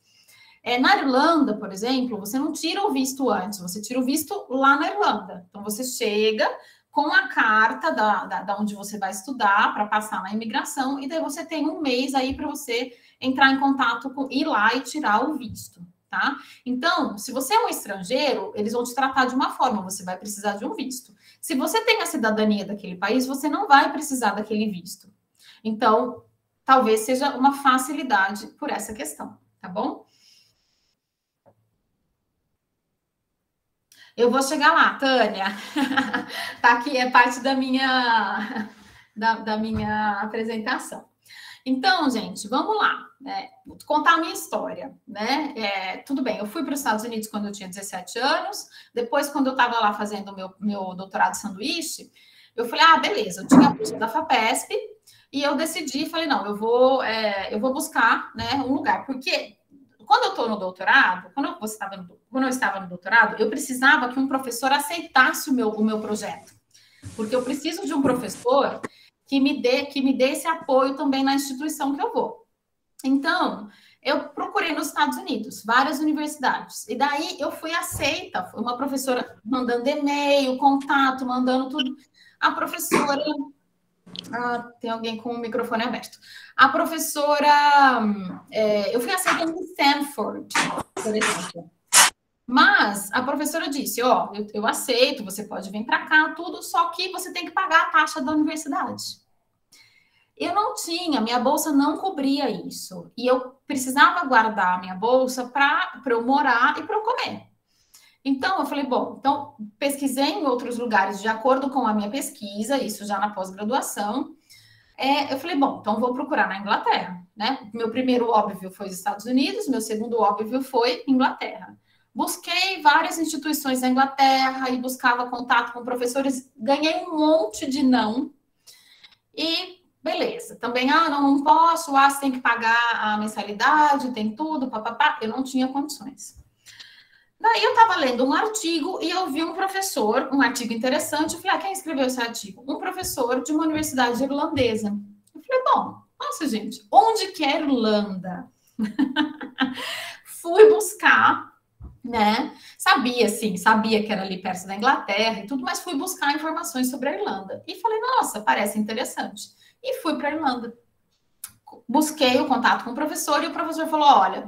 Na Irlanda, por exemplo, você não tira o visto antes, você tira o visto lá na Irlanda. Então, você chega com a carta da onde você vai estudar para passar na imigração, e daí você tem um mês aí para você entrar em contato ir lá e tirar o visto, tá? Então, se você é um estrangeiro, eles vão te tratar de uma forma, você vai precisar de um visto. Se você tem a cidadania daquele país, você não vai precisar daquele visto. Então, talvez seja uma facilidade por essa questão, tá bom? Eu vou chegar lá, Tânia. Tá aqui, é parte da minha apresentação. Então, gente, vamos lá. Vou contar a minha história, né? Tudo bem, eu fui para os Estados Unidos quando eu tinha 17 anos. Depois, quando eu estava lá fazendo meu doutorado de sanduíche, eu falei, beleza, eu tinha a bolsa da FAPESP e eu decidi, falei, não, eu vou buscar, né, um lugar, porque quando eu estou no doutorado, quando eu estava no doutorado, eu precisava que um professor aceitasse o meu projeto. Porque eu preciso de um professor que me dê esse apoio também na instituição que eu vou. Então, eu procurei nos Estados Unidos, várias universidades. E daí eu fui aceita. Uma professora mandando e-mail, contato, mandando tudo. A professora... tem alguém com o microfone aberto. A professora... eu fui aceita em Stanford, por exemplo. Mas a professora disse, eu aceito, você pode vir para cá, tudo, só que você tem que pagar a taxa da universidade. Eu não tinha, minha bolsa não cobria isso. E eu precisava guardar a minha bolsa para eu morar e para eu comer. Então, eu falei, então pesquisei em outros lugares de acordo com a minha pesquisa, isso já na pós-graduação. Eu falei, então vou procurar na Inglaterra, né? Meu primeiro óbvio foi os Estados Unidos, meu segundo óbvio foi Inglaterra. busquei várias instituições da Inglaterra e buscava contato com professores, ganhei um monte de não, e beleza. Também, não posso, você tem que pagar a mensalidade, tem tudo, papapá. Eu não tinha condições. Daí eu estava lendo um artigo e eu vi um professor, um artigo interessante, eu falei, quem escreveu esse artigo? Um professor de uma universidade irlandesa. Eu falei, bom, nossa, gente, onde que é Irlanda? Fui buscar, né? Sabia que era ali perto da Inglaterra e tudo, mas fui buscar informações sobre a Irlanda. E falei, nossa, parece interessante. E fui para a Irlanda. Busquei o contato com o professor e o professor falou, olha,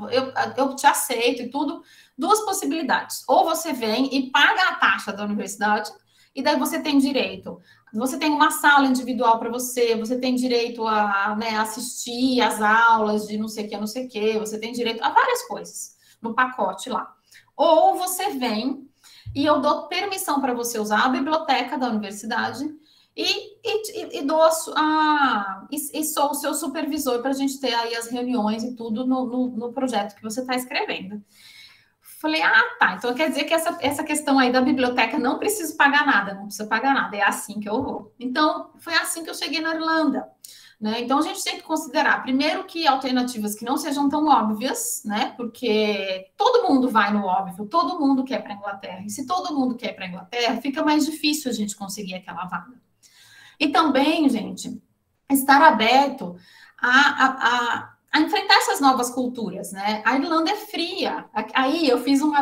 eu te aceito e tudo. Duas possibilidades. Ou você vem e paga a taxa da universidade, e daí você tem direito. Você tem uma sala individual para você, você tem direito a, né, assistir às aulas de não sei o que, você tem direito a várias coisas no pacote lá. Ou você vem e eu dou permissão para você usar a biblioteca da universidade e sou o seu supervisor para a gente ter aí as reuniões e tudo no projeto que você está escrevendo. Falei, tá, então quer dizer que essa questão aí da biblioteca não preciso pagar nada, não precisa pagar nada, é assim que eu vou. Então, foi assim que eu cheguei na Irlanda, né? Então, a gente tem que considerar, primeiro, que alternativas que não sejam tão óbvias, né? Porque todo mundo vai no óbvio, todo mundo quer para a Inglaterra, e se todo mundo quer para a Inglaterra, fica mais difícil a gente conseguir aquela vaga. E também, gente, estar aberto a enfrentar essas novas culturas, né? A Irlanda é fria. Aí eu fiz um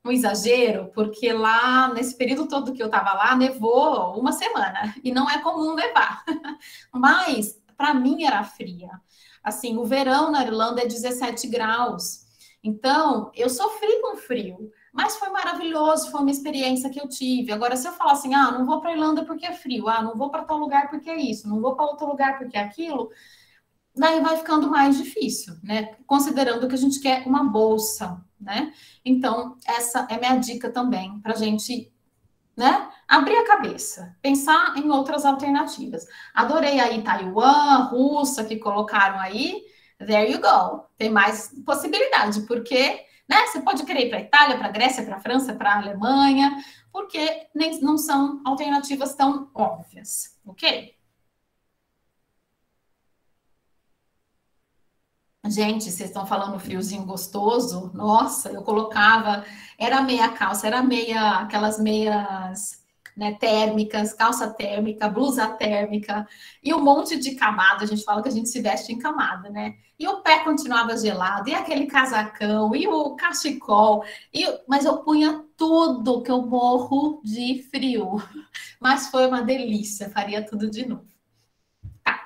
exagero, porque lá, nesse período todo que eu estava lá, nevou uma semana, e não é comum nevar. Mas, para mim, era fria. Assim, o verão na Irlanda é 17 graus. Então, eu sofri com frio, mas foi maravilhoso, foi uma experiência que eu tive. Agora, se eu falar assim, não vou para a Irlanda porque é frio, não vou para tal lugar porque é isso, não vou para outro lugar porque é aquilo, daí vai ficando mais difícil, né? Considerando que a gente quer uma bolsa, né? Então, essa é minha dica também, para a gente, né, abrir a cabeça, pensar em outras alternativas. Adorei aí Taiwan, Rússia, que colocaram aí. There you go. Tem mais possibilidade, porque, né, você pode querer ir para a Itália, para a Grécia, para a França, para a Alemanha, porque não são alternativas tão óbvias, ok? Gente, vocês estão falando friozinho gostoso? Nossa, eu colocava, era meia calça, aquelas meias, né, térmicas, calça térmica, blusa térmica, e um monte de camada, a gente fala que a gente se veste em camada, né? E o pé continuava gelado, e aquele casacão, e o cachecol, mas eu punha tudo, que eu morro de frio. Mas foi uma delícia, faria tudo de novo. Tá.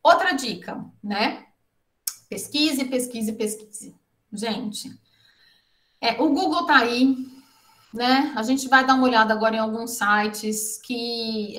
Outra dica, né? Pesquise, pesquise, pesquise. Gente, o Google tá aí, né? A gente vai dar uma olhada agora em alguns sites que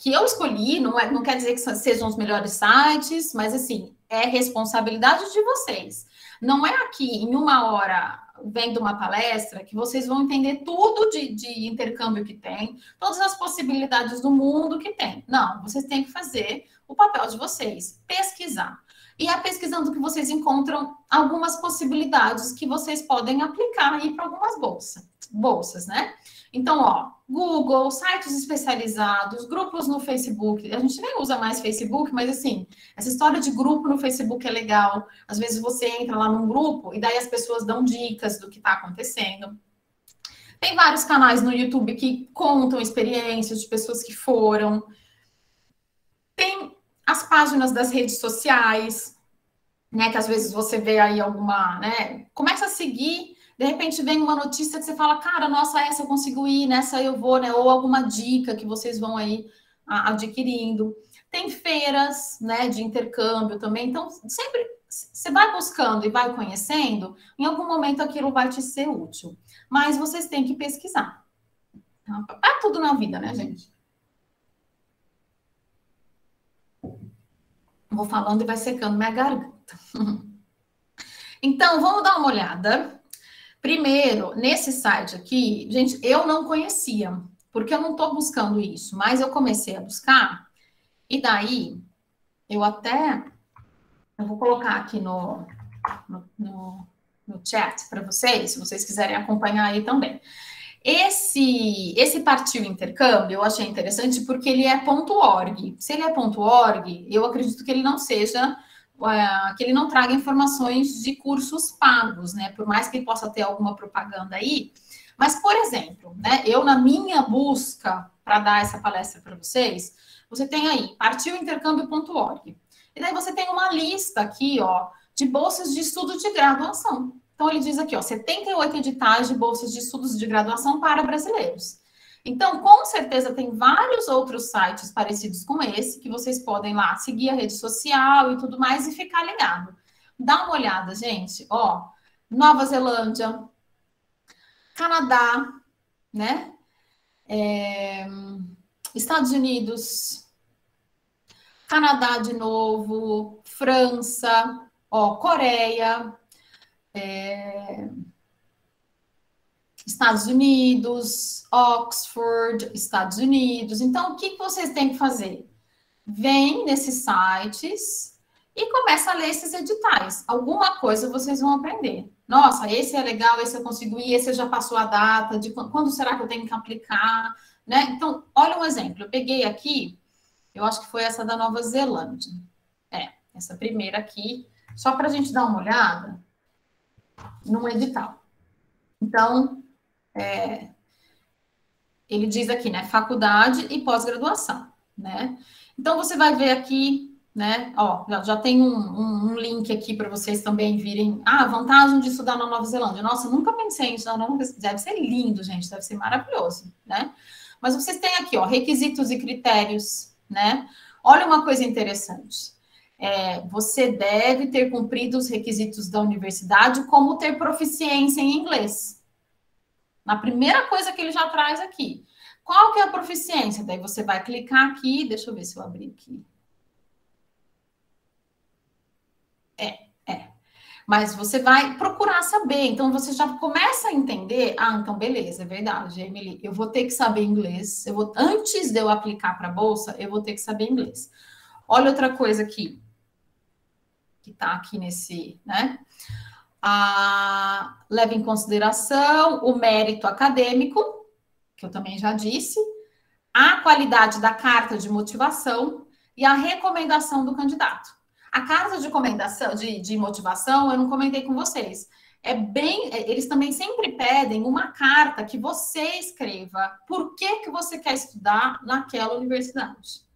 eu escolhi, não quer dizer que sejam os melhores sites, mas assim, é responsabilidade de vocês. Não é aqui, em uma hora, vendo uma palestra, que vocês vão entender tudo de intercâmbio que tem, todas as possibilidades do mundo que tem. Não, vocês têm que fazer o papel de vocês, pesquisar. E é pesquisando que vocês encontram algumas possibilidades que vocês podem aplicar aí para algumas bolsas, né? Então, Google, sites especializados, grupos no Facebook. A gente nem usa mais Facebook, mas assim, essa história de grupo no Facebook é legal. Às vezes você entra lá num grupo e daí as pessoas dão dicas do que está acontecendo. Tem vários canais no YouTube que contam experiências de pessoas que foram. Tem as páginas das redes sociais, né, que às vezes você vê aí alguma, né, começa a seguir, de repente vem uma notícia que você fala, cara, nossa, essa eu consigo ir, nessa eu vou, né, ou alguma dica que vocês vão aí adquirindo. Tem feiras, né, de intercâmbio também, então sempre você vai buscando e vai conhecendo, em algum momento aquilo vai te ser útil, mas vocês têm que pesquisar. É tudo na vida, né, gente? Vou falando e vai secando minha garganta. Então, vamos dar uma olhada. Primeiro, nesse site aqui, gente, eu não conhecia, porque eu não estou buscando isso, mas eu comecei a buscar, e daí, eu vou colocar aqui no no chat para vocês, se vocês quiserem acompanhar aí também. Esse Partiu Intercâmbio eu achei interessante porque ele é .org. Se ele é .org, eu acredito que ele não seja, que ele não traga informações de cursos pagos, né? Por mais que ele possa ter alguma propaganda aí. Mas, por exemplo, né, eu na minha busca para dar essa palestra para vocês, você tem aí partiuintercâmbio.org. E daí você tem uma lista aqui, ó, de bolsas de estudo de graduação. Então, ele diz aqui, ó, 78 editais de bolsas de estudos de graduação para brasileiros. Então, com certeza, tem vários outros sites parecidos com esse, que vocês podem lá seguir a rede social e tudo mais e ficar ligado. Dá uma olhada, gente, ó, Nova Zelândia, Canadá, né? Estados Unidos, Canadá de novo, França, ó, Coreia, Estados Unidos, Oxford, Estados Unidos. Então, o que vocês têm que fazer? Vem nesses sites e começa a ler esses editais. Alguma coisa vocês vão aprender. Nossa, esse é legal, esse eu consigo ir, esse já passou a data, de quando será que eu tenho que aplicar, né? Então, olha um exemplo. Eu peguei aqui, eu acho que foi essa da Nova Zelândia. Essa primeira aqui, só para a gente dar uma olhada num edital. Então, ele diz aqui, né, faculdade e pós-graduação, né? Então, você vai ver aqui, né, ó, já tem um link aqui para vocês também virem. Ah, vantagem de estudar na Nova Zelândia. Nossa, eu nunca pensei em estudar na Nova Zelândia. Deve ser lindo, gente, deve ser maravilhoso, né? Mas vocês têm aqui, ó, requisitos e critérios, né? Olha uma coisa interessante. Você deve ter cumprido os requisitos da universidade, como ter proficiência em inglês. Na primeira coisa que ele já traz aqui. Qual que é a proficiência? Daí você vai clicar aqui, deixa eu ver se eu abri aqui. Mas você vai procurar saber. Então, você já começa a entender. Ah, então, beleza, é verdade, Emily. Eu vou ter que saber inglês. Antes de eu aplicar para a bolsa, eu vou ter que saber inglês. Olha outra coisa aqui. Que está aqui nesse, né? Leva em consideração o mérito acadêmico, que eu também já disse, a qualidade da carta de motivação e a recomendação do candidato. A carta de recomendação, de motivação, eu não comentei com vocês. Eles também sempre pedem uma carta que você escreva por que você quer estudar naquela universidade.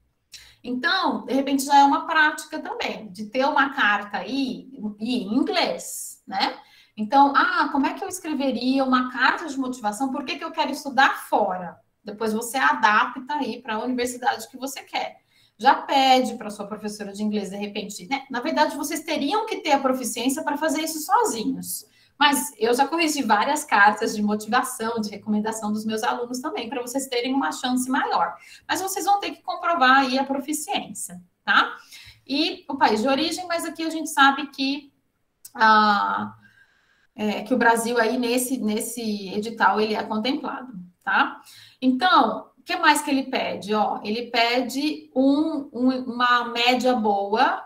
Então, de repente, já é uma prática também, de ter uma carta aí em inglês, né? Então, como é que eu escreveria uma carta de motivação? Por que eu quero estudar fora? Depois você adapta aí para a universidade que você quer. Já pede para sua professora de inglês, de repente, né? Na verdade, vocês teriam que ter a proficiência para fazer isso sozinhos. Mas eu já corrigi várias cartas de motivação, de recomendação dos meus alunos também, para vocês terem uma chance maior. Mas vocês vão ter que comprovar aí a proficiência, tá? E o país de origem, mas aqui a gente sabe que o Brasil aí nesse edital ele é contemplado, tá? Então, o que mais que ele pede? Ó, ele pede uma média boa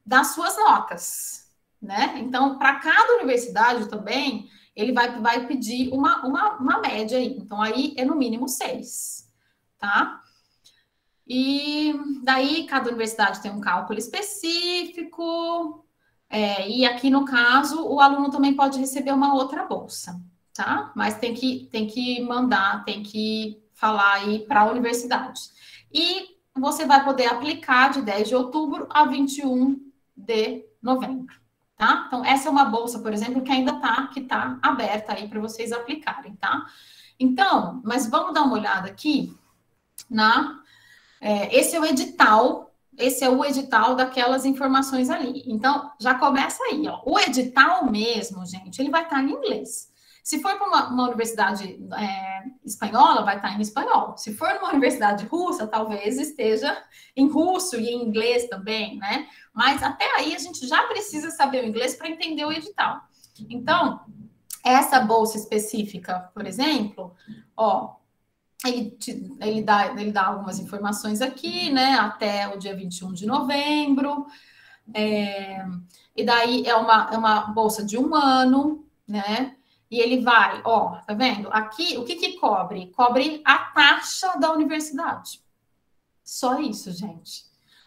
das suas notas, né? Então, para cada universidade também, ele vai pedir uma média aí. Então, aí é no mínimo 6, tá? E daí, cada universidade tem um cálculo específico, e aqui, no caso, o aluno também pode receber uma outra bolsa, tá? Mas tem que mandar, tem que falar aí para a universidade. E você vai poder aplicar de 10 de outubro a 21 de novembro, tá? Então, essa é uma bolsa, por exemplo, que ainda tá aberta aí para vocês aplicarem, tá? Então, mas vamos dar uma olhada aqui esse é o edital daquelas informações ali. Então, já começa aí, ó. O edital mesmo, gente, ele vai estar em inglês. Se for para uma universidade espanhola, vai estar em espanhol. Se for numa universidade russa, talvez esteja em russo e em inglês também, né? Mas até aí a gente já precisa saber o inglês para entender o edital. Então, essa bolsa específica, por exemplo, ó, ele dá algumas informações aqui, né? Até o dia 21 de novembro. E daí é uma bolsa de 1 ano, né? E ele vai, ó, tá vendo? Aqui, o que cobre? Cobre a taxa da universidade. Só isso, gente.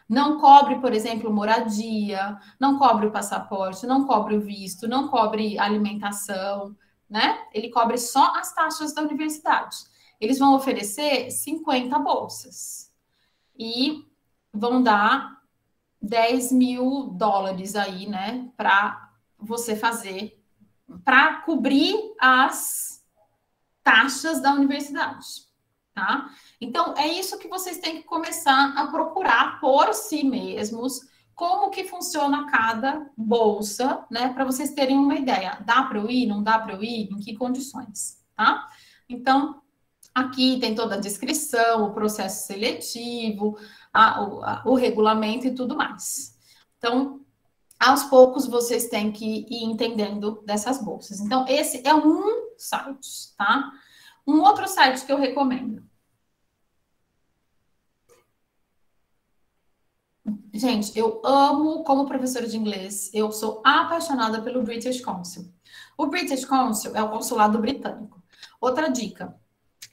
Não cobre, por exemplo, moradia, não cobre o passaporte, não cobre o visto, não cobre alimentação, né? Ele cobre só as taxas da universidade. Eles vão oferecer 50 bolsas e vão dar 10 mil dólares aí, né? Para você fazer, para cobrir as taxas da universidade, tá? Então, é isso que vocês têm que começar a procurar por si mesmos, como que funciona cada bolsa, né? Para vocês terem uma ideia. Dá para eu ir? Não dá para eu ir? Em que condições, tá? Então, aqui tem toda a descrição, o processo seletivo, o regulamento e tudo mais. Então, aos poucos, vocês têm que ir entendendo dessas bolsas. Então, esse é um site, tá? Um outro site que eu recomendo. Gente, eu amo como professora de inglês, eu sou apaixonada pelo British Council. O British Council é o consulado britânico. Outra dica,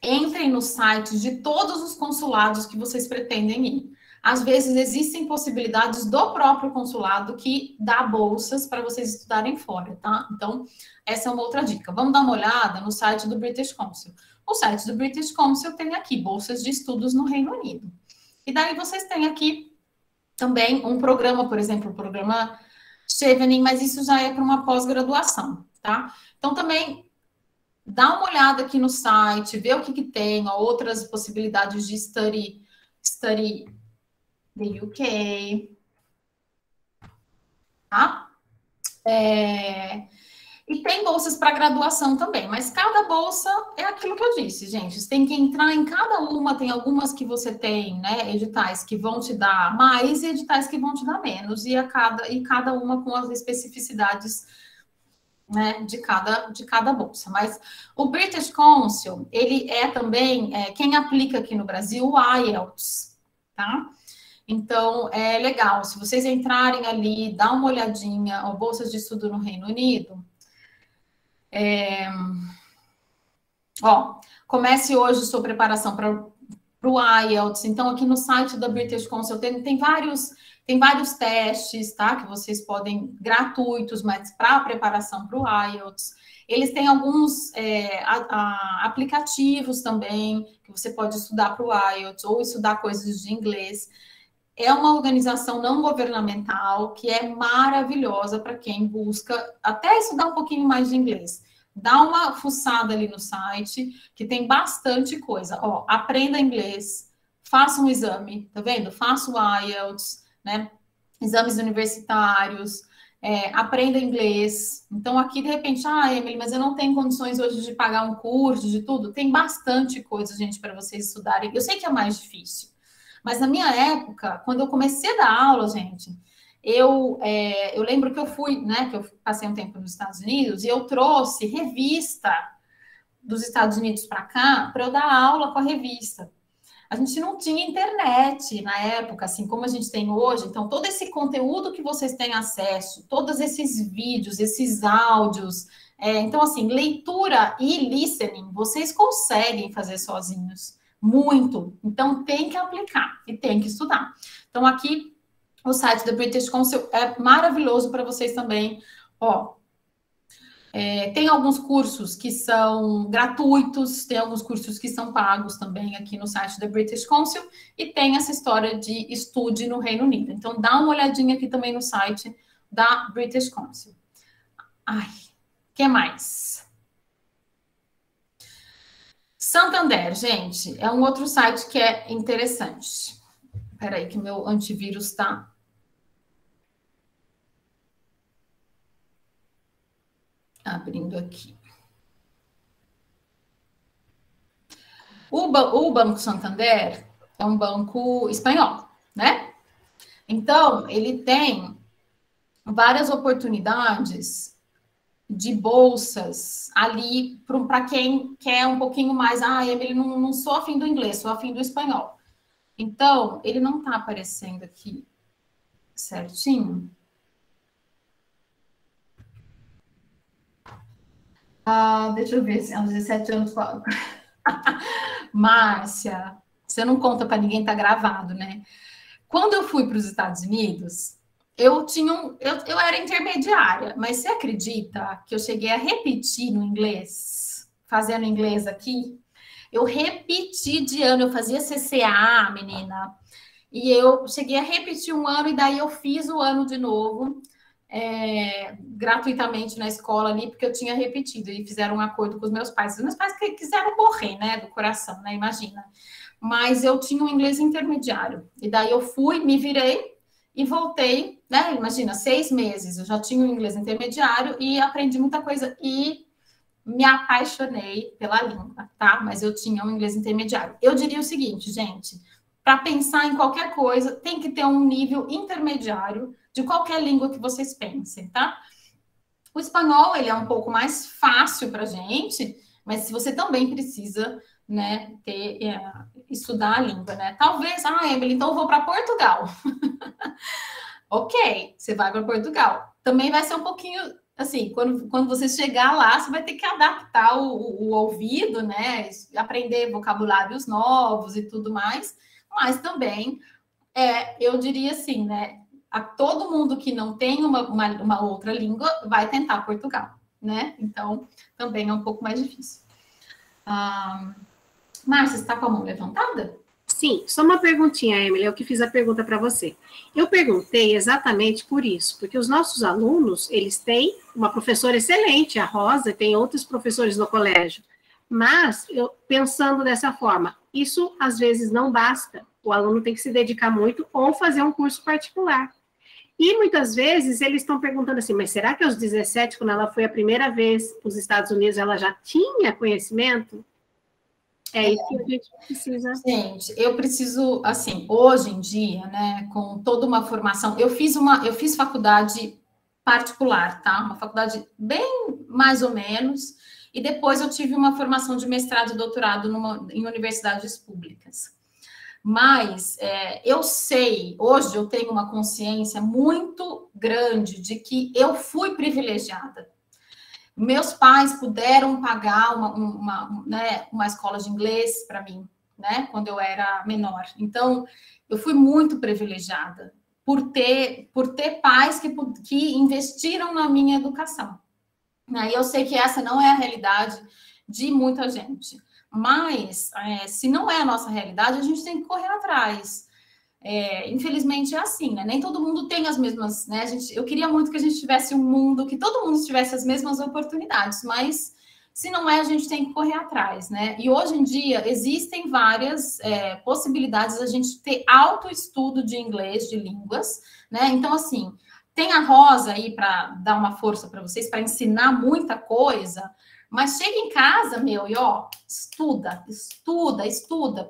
entrem nos sites de todos os consulados que vocês pretendem ir. Às vezes existem possibilidades do próprio consulado que dá bolsas para vocês estudarem fora, tá? Então, essa é uma outra dica. Vamos dar uma olhada no site do British Council. O site do British Council tem aqui bolsas de estudos no Reino Unido. E daí vocês têm aqui também um programa, por exemplo, o programa Chevening, mas isso já é para uma pós-graduação, tá? Então, também dá uma olhada aqui no site, vê o que tem, ó, outras possibilidades de study the UK, tá? E tem bolsas para graduação também, mas cada bolsa é aquilo que eu disse, gente. Você tem que entrar em cada uma, tem algumas que você tem, né, editais que vão te dar mais e editais que vão te dar menos, e cada uma com as especificidades, né, de cada bolsa. Mas o British Council, ele é também, quem aplica aqui no Brasil, o IELTS, tá? Então, é legal, se vocês entrarem ali, dá uma olhadinha, ó, bolsas de estudo no Reino Unido, comece hoje sua preparação para o IELTS. Então, aqui no site da British Council tem vários testes, tá? Que vocês podem, gratuitos, mas para a preparação para o IELTS. Eles têm alguns aplicativos também, que você pode estudar para o IELTS ou estudar coisas de inglês. É uma organização não governamental que é maravilhosa para quem busca até estudar um pouquinho mais de inglês. Dá uma fuçada ali no site, que tem bastante coisa. Ó, aprenda inglês, faça um exame, tá vendo? Faça o IELTS, né? Exames universitários, aprenda inglês. Então, aqui, de repente, Emily, mas eu não tenho condições hoje de pagar um curso, de tudo. Tem bastante coisa, gente, para vocês estudarem. Eu sei que é mais difícil. Mas na minha época, quando eu comecei a dar aula, gente, eu lembro que eu fui, né, que eu passei um tempo nos Estados Unidos, e eu trouxe revista dos Estados Unidos para cá, para eu dar aula com a revista. A gente não tinha internet na época, assim como a gente tem hoje, então todo esse conteúdo que vocês têm acesso, todos esses vídeos, esses áudios, então assim, leitura e listening, vocês conseguem fazer sozinhos. Muito. Então, tem que aplicar e tem que estudar. Então, aqui, o site da British Council é maravilhoso para vocês também. Ó, tem alguns cursos que são gratuitos, tem alguns cursos que são pagos também aqui no site da British Council, e tem essa história de estude no Reino Unido. Então, dá uma olhadinha aqui também no site da British Council. Ai, o que mais? Santander, gente, é um outro site que é interessante. Espera aí que meu antivírus está... abrindo aqui. O Banco Santander é um banco espanhol, né? Então, ele tem várias oportunidades de bolsas ali para quem quer um pouquinho mais. Emily, não sou afim do inglês, sou afim do espanhol. Então, ele não está aparecendo aqui. Certinho. Deixa eu ver se aos 17 anos. Márcia, você não conta para ninguém, tá gravado, né? Quando eu fui para os Estados Unidos, eu era intermediária, mas você acredita que eu cheguei a repetir no inglês, fazendo inglês aqui? Eu repeti de ano, eu fazia CCA, menina, e eu cheguei a repetir um ano, e daí eu fiz o ano de novo, gratuitamente na escola ali, porque eu tinha repetido, e fizeram um acordo com os meus pais. Os meus pais quiseram morrer, né, do coração, né, imagina. Mas eu tinha um inglês intermediário, e daí eu fui, me virei e voltei, né, imagina, 6 meses, eu já tinha um inglês intermediário e aprendi muita coisa, e me apaixonei pela língua, tá? Mas eu tinha um inglês intermediário. Eu diria o seguinte, gente, para pensar em qualquer coisa, tem que ter um nível intermediário de qualquer língua que vocês pensem, tá? O espanhol, ele é um pouco mais fácil para gente, mas se você também precisa, né, estudar a língua, né? Talvez, Emily, então eu vou para Portugal. Ok, você vai para Portugal. Também vai ser um pouquinho, assim, quando você chegar lá, você vai ter que adaptar o ouvido, né? Aprender vocabulários novos e tudo mais. Mas também, eu diria assim, né? A todo mundo que não tem uma outra língua vai tentar Portugal, né? Então, também é um pouco mais difícil. Márcia, você está com a mão levantada? Sim, só uma perguntinha, Emily, eu que fiz a pergunta para você. Eu perguntei exatamente por isso, porque os nossos alunos, eles têm uma professora excelente, a Rosa, e tem outros professores no colégio, mas, pensando dessa forma, isso às vezes não basta, o aluno tem que se dedicar muito ou fazer um curso particular. E muitas vezes eles estão perguntando assim, mas será que aos 17, quando ela foi a primeira vez para os Estados Unidos, ela já tinha conhecimento? É isso que a gente precisa. Gente, eu preciso, assim, hoje em dia, né, com toda uma formação, eu fiz faculdade particular, tá? Uma faculdade bem mais ou menos, e depois eu tive uma formação de mestrado e doutorado em universidades públicas. Mas eu sei, hoje eu tenho uma consciência muito grande de que eu fui privilegiada. Meus pais puderam pagar uma escola de inglês para mim, né, quando eu era menor. Então, eu fui muito privilegiada por ter pais que investiram na minha educação. E eu sei que essa não é a realidade de muita gente. Mas, se não é a nossa realidade, a gente tem que correr atrás. Infelizmente é assim, né? Nem todo mundo tem as mesmas, né? Eu queria muito que a gente tivesse um mundo que todo mundo tivesse as mesmas oportunidades, mas se não é, a gente tem que correr atrás, né? E hoje em dia existem várias possibilidades da gente ter autoestudo de inglês, de línguas, né? Então, assim, tem a Rosa aí para dar uma força para vocês, para ensinar muita coisa. Mas chega em casa, meu, e estuda,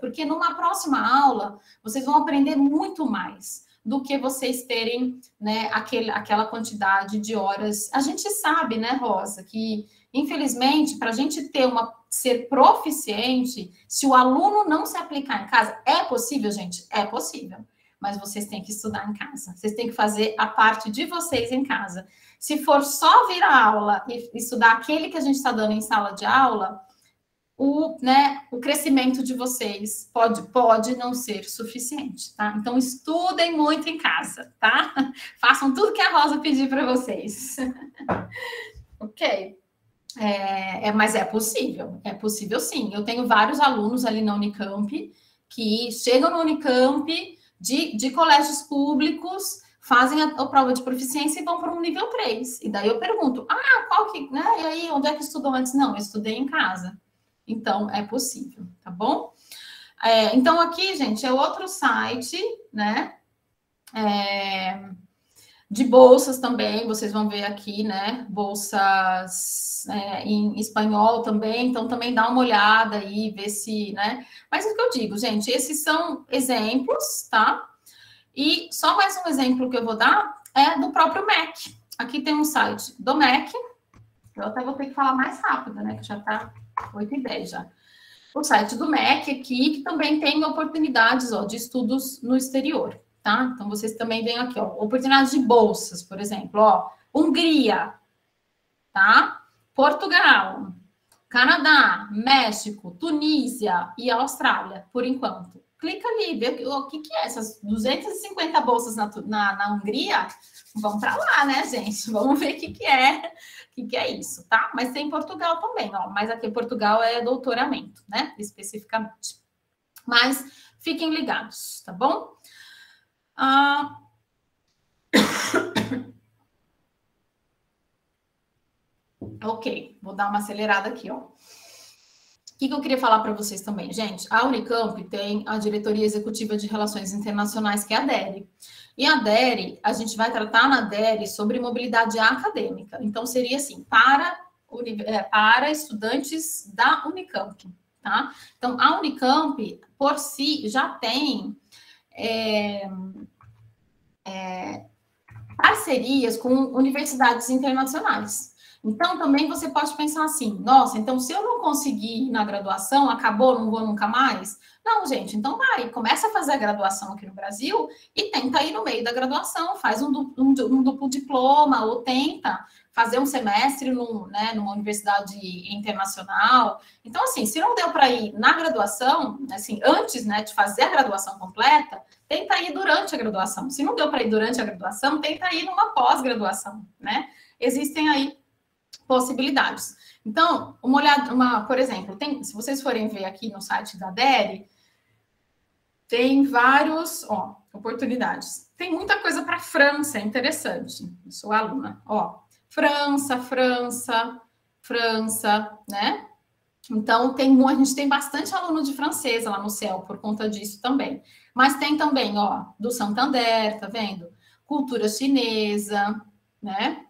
porque numa próxima aula vocês vão aprender muito mais do que vocês terem, né, aquela quantidade de horas. A gente sabe, né, Rosa, que infelizmente para a gente ser proficiente, se o aluno não se aplicar em casa, é possível, gente? É possível. Mas vocês têm que estudar em casa. Vocês têm que fazer a parte de vocês em casa. Se for só vir à aula e estudar aquele que a gente está dando em sala de aula, o crescimento de vocês pode não ser suficiente, tá? Então, estudem muito em casa, tá? Façam tudo que a Rosa pedir para vocês. Ok. Mas é possível sim. Eu tenho vários alunos ali na Unicamp que chegam no Unicamp de colégios públicos, fazem a prova de proficiência e vão para um nível 3. E daí eu pergunto, qual que, né? E aí, onde é que estudou antes? Não, eu estudei em casa. Então, é possível, tá bom? Então, aqui, gente, é outro site, né? De bolsas também, vocês vão ver aqui, né? Bolsas em espanhol também, então também dá uma olhada aí, ver se, né? Mas o que eu digo, gente, esses são exemplos, tá? E só mais um exemplo que eu vou dar é do próprio MEC. Aqui tem um site do MEC, eu até vou ter que falar mais rápido, né? Que já tá 8h10 já. O site do MEC aqui, que também tem oportunidades de estudos no exterior, tá? Então, vocês também veem aqui, ó, oportunidades de bolsas, por exemplo, ó, Hungria, tá? Portugal, Canadá, México, Tunísia e Austrália, por enquanto. Clica ali, vê o que é essas 250 bolsas na Hungria. Vamos para lá, né, gente? Vamos ver o que é isso, tá? Mas tem Portugal também, ó. Mas aqui Portugal é doutoramento, né? Especificamente. Mas fiquem ligados, tá bom? Ok, vou dar uma acelerada aqui, ó. O que eu queria falar para vocês também, gente? A Unicamp tem a Diretoria Executiva de Relações Internacionais, que é a DERE. E a DERE, a gente vai tratar na DERE sobre mobilidade acadêmica. Então, seria assim, para estudantes da Unicamp, tá? Então, a Unicamp, por si, já tem parcerias com universidades internacionais. Então, também você pode pensar assim, nossa, então se eu não conseguir ir na graduação, acabou, não vou nunca mais? Não, gente, então vai, começa a fazer a graduação aqui no Brasil e tenta ir no meio da graduação, faz um duplo diploma ou tenta fazer um semestre numa universidade internacional. Então, assim, se não deu para ir na graduação, assim, antes, né, de fazer a graduação completa, tenta ir durante a graduação. Se não deu para ir durante a graduação, tenta ir numa pós-graduação, né? Existem aí possibilidades. Então, uma olhada, por exemplo, se vocês forem ver aqui no site da DERE, tem vários, oportunidades. Tem muita coisa para a França, é interessante. Eu sou aluna, França, né? Então, a gente tem bastante aluno de francesa lá no CEL, por conta disso também. Mas tem também, do Santander, tá vendo? Cultura chinesa, né?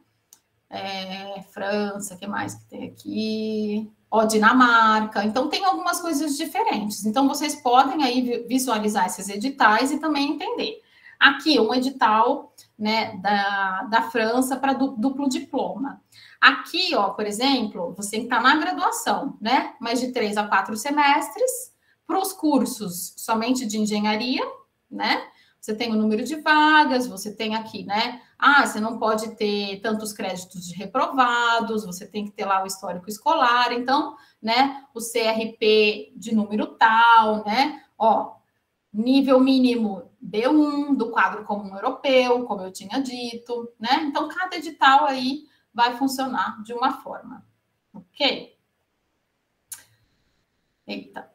França, o que mais que tem aqui? Dinamarca. Então, tem algumas coisas diferentes. Então, vocês podem aí visualizar esses editais e também entender. Aqui, um edital, né, da França para duplo diploma. Aqui, por exemplo, você está na graduação, né? Mais de 3 a 4 semestres. Para os cursos somente de engenharia, né? Você tem o número de vagas, você tem aqui, né? Você não pode ter tantos créditos de reprovados, você tem que ter lá o histórico escolar, então, né? O CRP de número tal, né? Nível mínimo B1 do quadro comum europeu, como eu tinha dito, né? Então, cada edital aí vai funcionar de uma forma, ok? Eita.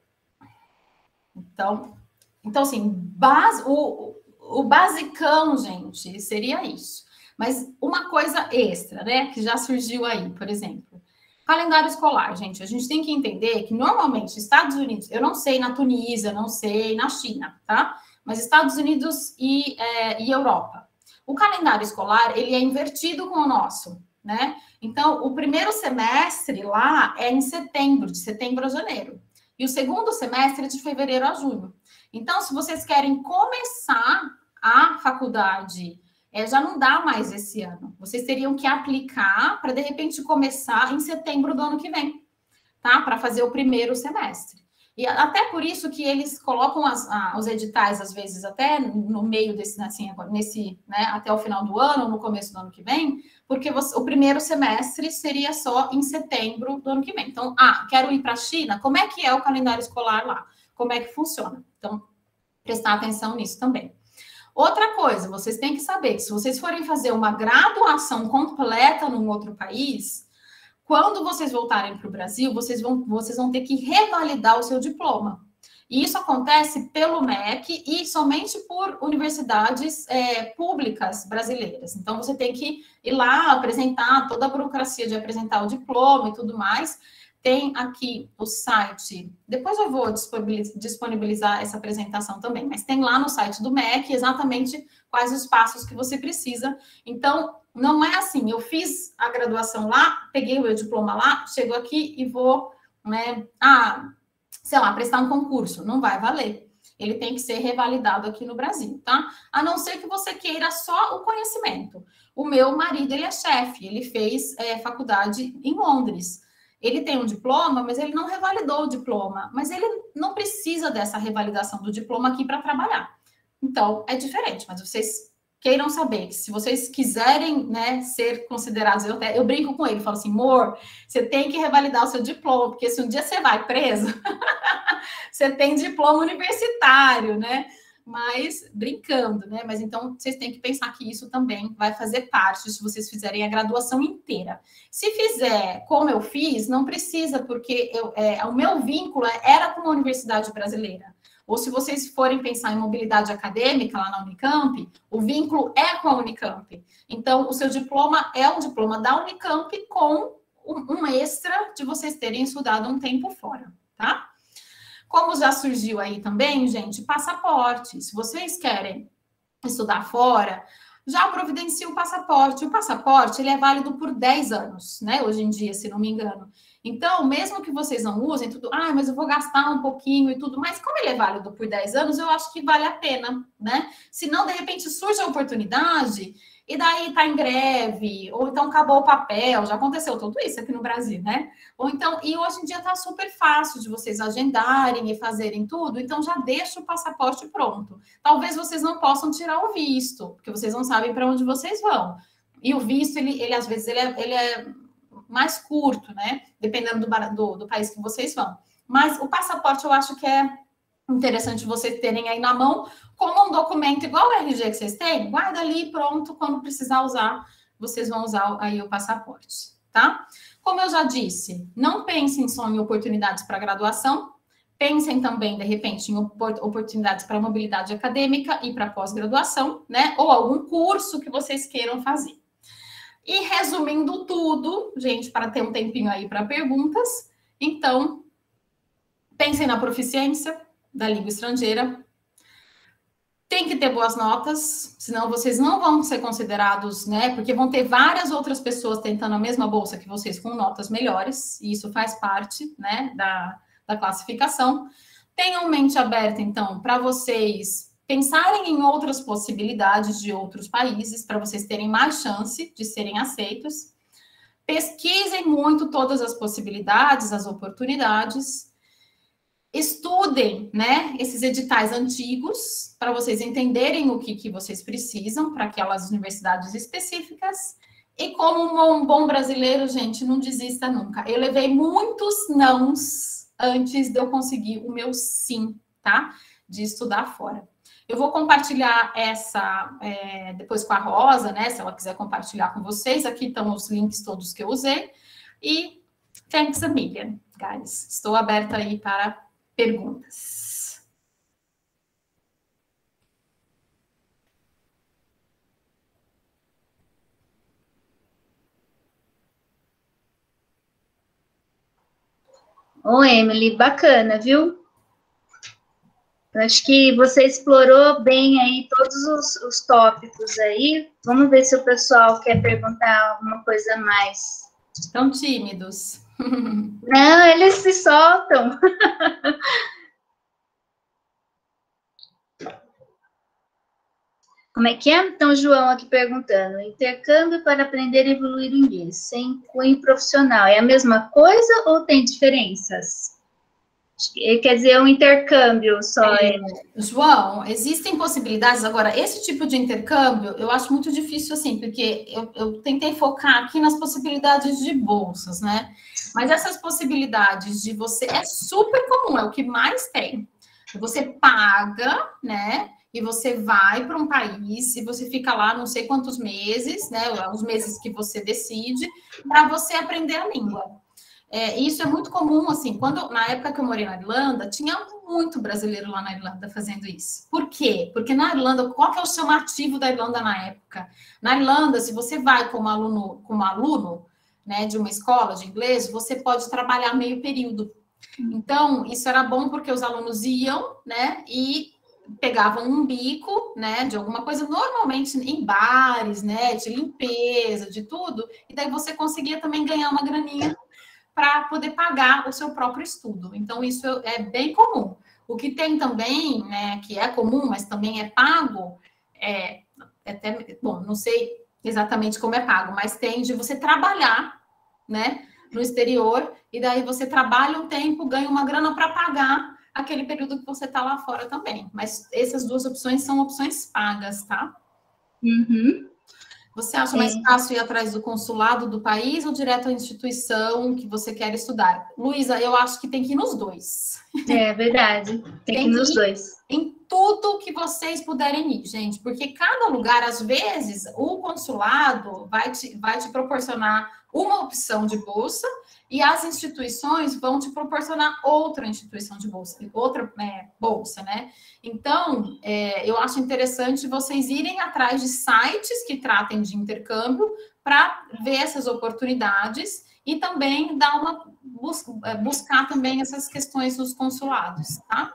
Então assim, o basicão, gente, seria isso. Mas uma coisa extra, né, que já surgiu aí, por exemplo, calendário escolar, gente, a gente tem que entender que normalmente Estados Unidos, eu não sei na Tunísia, não sei na China, tá? Mas Estados Unidos e Europa. O calendário escolar, ele é invertido com o nosso, né? Então, o primeiro semestre lá é em setembro, de setembro a janeiro. E o segundo semestre é de fevereiro a junho. Então, se vocês querem começar a faculdade, já não dá mais esse ano. Vocês teriam que aplicar para, de repente, começar em setembro do ano que vem, tá? Para fazer o primeiro semestre. E até por isso que eles colocam os editais, às vezes, até no meio desse, assim, né, até o final do ano, ou no começo do ano que vem, porque o primeiro semestre seria só em setembro do ano que vem. Então, quero ir para a China, como é que é o calendário escolar lá? Como é que funciona? Então, prestar atenção nisso também. Outra coisa, vocês têm que saber que se vocês forem fazer uma graduação completa num outro país, quando vocês voltarem para o Brasil, vocês vão ter que revalidar o seu diploma. E isso acontece pelo MEC e somente por universidades públicas brasileiras. Então, você tem que ir lá apresentar toda a burocracia de apresentar o diploma e tudo mais. Tem aqui o site, depois eu vou disponibilizar essa apresentação também, mas tem lá no site do MEC exatamente quais os passos que você precisa. Então, não é assim, eu fiz a graduação lá, peguei o meu diploma lá, chego aqui e vou, né, sei lá, prestar um concurso. Não vai valer. Ele tem que ser revalidado aqui no Brasil, tá? A não ser que você queira só o conhecimento. O meu marido, ele é chefe, ele fez faculdade em Londres. Ele tem um diploma, mas ele não revalidou o diploma. Mas ele não precisa dessa revalidação do diploma aqui para trabalhar. Então, é diferente, mas vocês queiram saber que se vocês quiserem, né, ser considerados, eu brinco com ele, falo assim, amor, você tem que revalidar o seu diploma, porque se um dia você vai preso, você tem diploma universitário, né? Mas brincando, né? Mas então vocês têm que pensar que isso também vai fazer parte se vocês fizerem a graduação inteira. Se fizer como eu fiz, não precisa, porque o meu vínculo era com uma universidade brasileira. Ou se vocês forem pensar em mobilidade acadêmica lá na Unicamp, o vínculo é com a Unicamp. Então, o seu diploma é um diploma da Unicamp com um extra de vocês terem estudado um tempo fora, tá? Como já surgiu aí também, gente, passaporte. Se vocês querem estudar fora, já providencia o passaporte. O passaporte, ele é válido por 10 anos, né? Hoje em dia, se não me engano. Então, mesmo que vocês não usem tudo, mas eu vou gastar um pouquinho e tudo, mas como ele é válido por 10 anos, eu acho que vale a pena, né? Se não, de repente, surge a oportunidade e daí tá em greve, ou então acabou o papel, já aconteceu tudo isso aqui no Brasil, né? Ou então, e hoje em dia tá super fácil de vocês agendarem e fazerem tudo, então já deixa o passaporte pronto. Talvez vocês não possam tirar o visto, porque vocês não sabem para onde vocês vão. E o visto, ele às vezes, ele é mais curto, né? Dependendo do país que vocês vão. Mas o passaporte eu acho que é interessante vocês terem aí na mão, como um documento igual o RG que vocês têm, guarda ali, pronto, quando precisar usar, vocês vão usar aí o passaporte, tá? Como eu já disse, não pensem só em oportunidades para graduação, pensem também, de repente, em oportunidades para mobilidade acadêmica e para pós-graduação, né? Ou algum curso que vocês queiram fazer. E resumindo tudo, gente, para ter um tempinho aí para perguntas, então, pensem na proficiência da língua estrangeira. Tem que ter boas notas, senão vocês não vão ser considerados, né? Porque vão ter várias outras pessoas tentando a mesma bolsa que vocês com notas melhores, e isso faz parte, né, da classificação. Tenham mente aberta, então, para vocês pensarem em outras possibilidades de outros países, para vocês terem mais chance de serem aceitos. Pesquisem muito todas as possibilidades, as oportunidades. Estudem, né, esses editais antigos, para vocês entenderem o que vocês precisam para aquelas universidades específicas. E como um bom brasileiro, gente, não desista nunca. Eu levei muitos nãos antes de eu conseguir o meu sim, tá? De estudar fora. Eu vou compartilhar essa depois com a Rosa, né? Se ela quiser compartilhar com vocês. Aqui estão os links todos que eu usei. E thanks a million, guys. Estou aberta aí para perguntas. Ô, Emily, bacana, viu? Acho que você explorou bem aí todos os tópicos aí. Vamos ver se o pessoal quer perguntar alguma coisa a mais. Estão tímidos. Não, eles se soltam. Como é que é? Então, João aqui perguntando. Intercâmbio para aprender e evoluir o inglês, sem cunho profissional. É a mesma coisa ou tem diferenças? Quer dizer, um intercâmbio só. João, existem possibilidades. Agora, esse tipo de intercâmbio, eu acho muito difícil, assim, porque eu tentei focar aqui nas possibilidades de bolsas, né? Mas essas possibilidades de você... É super comum, é o que mais tem. Você paga, né? E você vai para um país e você fica lá não sei quantos meses, né? Os meses que você decide, para você aprender a língua. Isso é muito comum, assim, na época que eu morei na Irlanda, tinha muito brasileiro lá na Irlanda fazendo isso. Por quê? Porque na Irlanda, qual que é o chamativo da Irlanda na época? Na Irlanda, se você vai como aluno, né, de uma escola de inglês, você pode trabalhar meio período. Então, isso era bom porque os alunos iam, né, e pegavam um bico, né, de alguma coisa, normalmente em bares, né, de limpeza, de tudo, e daí você conseguia também ganhar uma graninha para poder pagar o seu próprio estudo. Então, isso é bem comum. O que tem também, né, que é comum, mas também é pago, bom, não sei exatamente como é pago, mas tem de você trabalhar, né, no exterior, e daí você trabalha um tempo, ganha uma grana para pagar aquele período que você está lá fora também. Mas essas duas opções são opções pagas, tá? Uhum. Você acha mais fácil ir atrás do consulado do país ou direto à instituição que você quer estudar? Luísa, eu acho que tem que ir nos dois. É verdade, tem que ir nos dois. Em tudo que vocês puderem ir, gente, porque cada lugar, às vezes, o consulado vai te proporcionar uma opção de bolsa e as instituições vão te proporcionar outra instituição de bolsa, outra bolsa, né? Então, eu acho interessante vocês irem atrás de sites que tratem de intercâmbio para ver essas oportunidades e também dar buscar também essas questões dos consulados, tá?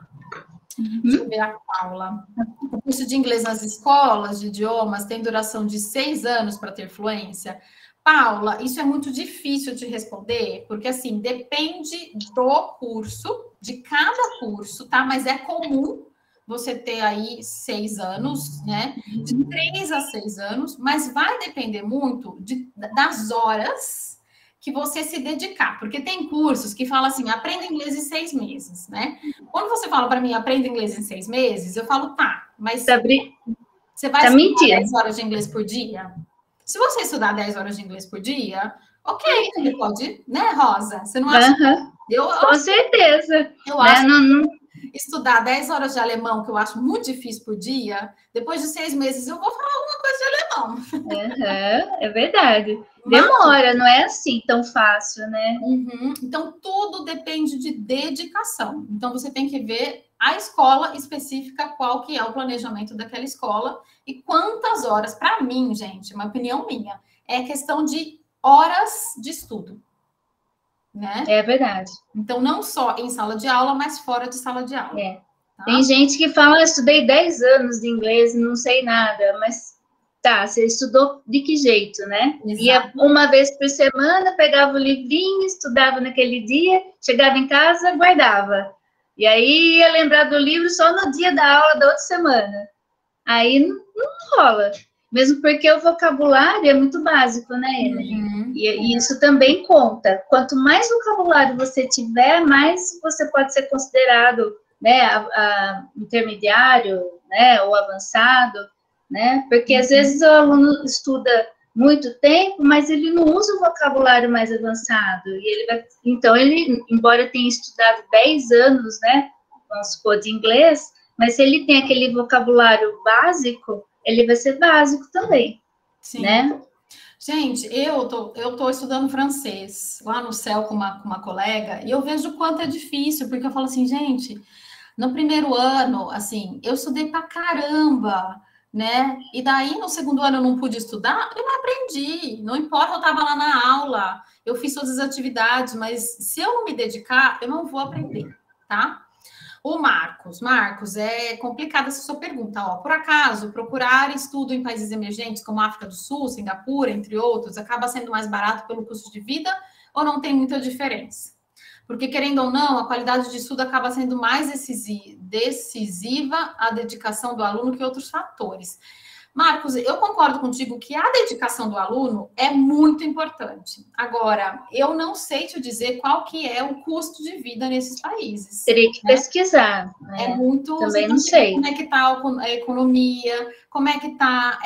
Deixa eu ver a Paula. O curso de inglês nas escolas de idiomas tem duração de 6 anos para ter fluência? Paula, isso é muito difícil de responder, porque, assim, depende do curso, de cada curso, tá? Mas é comum você ter aí 6 anos, né? De 3 a 6 anos, mas vai depender muito das horas que você se dedicar, porque tem cursos que falam assim, aprenda inglês em 6 meses, né? Quando você fala para mim, aprenda inglês em 6 meses, eu falo, tá, mas você vai estudar 10 horas de inglês por dia? Se você estudar 10 horas de inglês por dia, ok, você pode, né, Rosa? Você não acha? Com certeza. Eu acho que estudar 10 horas de alemão, que eu acho muito difícil por dia, depois de 6 meses eu vou falar alguma coisa de alemão. É verdade. Demora, não é assim tão fácil, né? Então, tudo depende de dedicação. Então, você tem que ver a escola específica, qual que é o planejamento daquela escola e quantas horas. Para mim, gente, uma opinião minha, é questão de horas de estudo, né? É verdade. Então, não só em sala de aula, mas fora de sala de aula. Tá? Tem gente que fala, estudei 10 anos de inglês, não sei nada, mas tá, você estudou de que jeito, né? Exato. Ia uma vez por semana, pegava o livrinho, estudava naquele dia, chegava em casa, guardava. E aí ia lembrar do livro só no dia da aula da outra semana. Aí não rola. Mesmo porque o vocabulário é muito básico, né, Emily? E isso também conta. Quanto mais vocabulário você tiver, mais você pode ser considerado, né, intermediário, né, ou avançado, né? Porque às vezes o aluno estuda muito tempo, mas ele não usa o vocabulário mais avançado. Então, ele, embora tenha estudado 10 anos, né, vamos supor, de inglês, mas se ele tem aquele vocabulário básico, ele vai ser básico também, sim, né? Gente, eu tô estudando francês lá no CEL com uma colega, e eu vejo o quanto é difícil, porque eu falo assim, gente, no primeiro ano, assim, eu estudei pra caramba, né? E daí, no segundo ano, eu não pude estudar, eu não aprendi. Não importa, eu estava lá na aula, eu fiz todas as atividades, mas se eu não me dedicar, eu não vou aprender, tá? O Marcos, é complicada essa sua pergunta. Ó, por acaso, procurar estudo em países emergentes como África do Sul, Singapura, entre outros, acaba sendo mais barato pelo custo de vida ou não tem muita diferença? Porque, querendo ou não, a qualidade de estudo acaba sendo mais decisiva a dedicação do aluno que outros fatores. Marcos, eu concordo contigo que a dedicação do aluno é muito importante. Agora, eu não sei te dizer qual que é o custo de vida nesses países. Teria que pesquisar. Né? É muito... Também não sei. Como é que está a economia, como é que está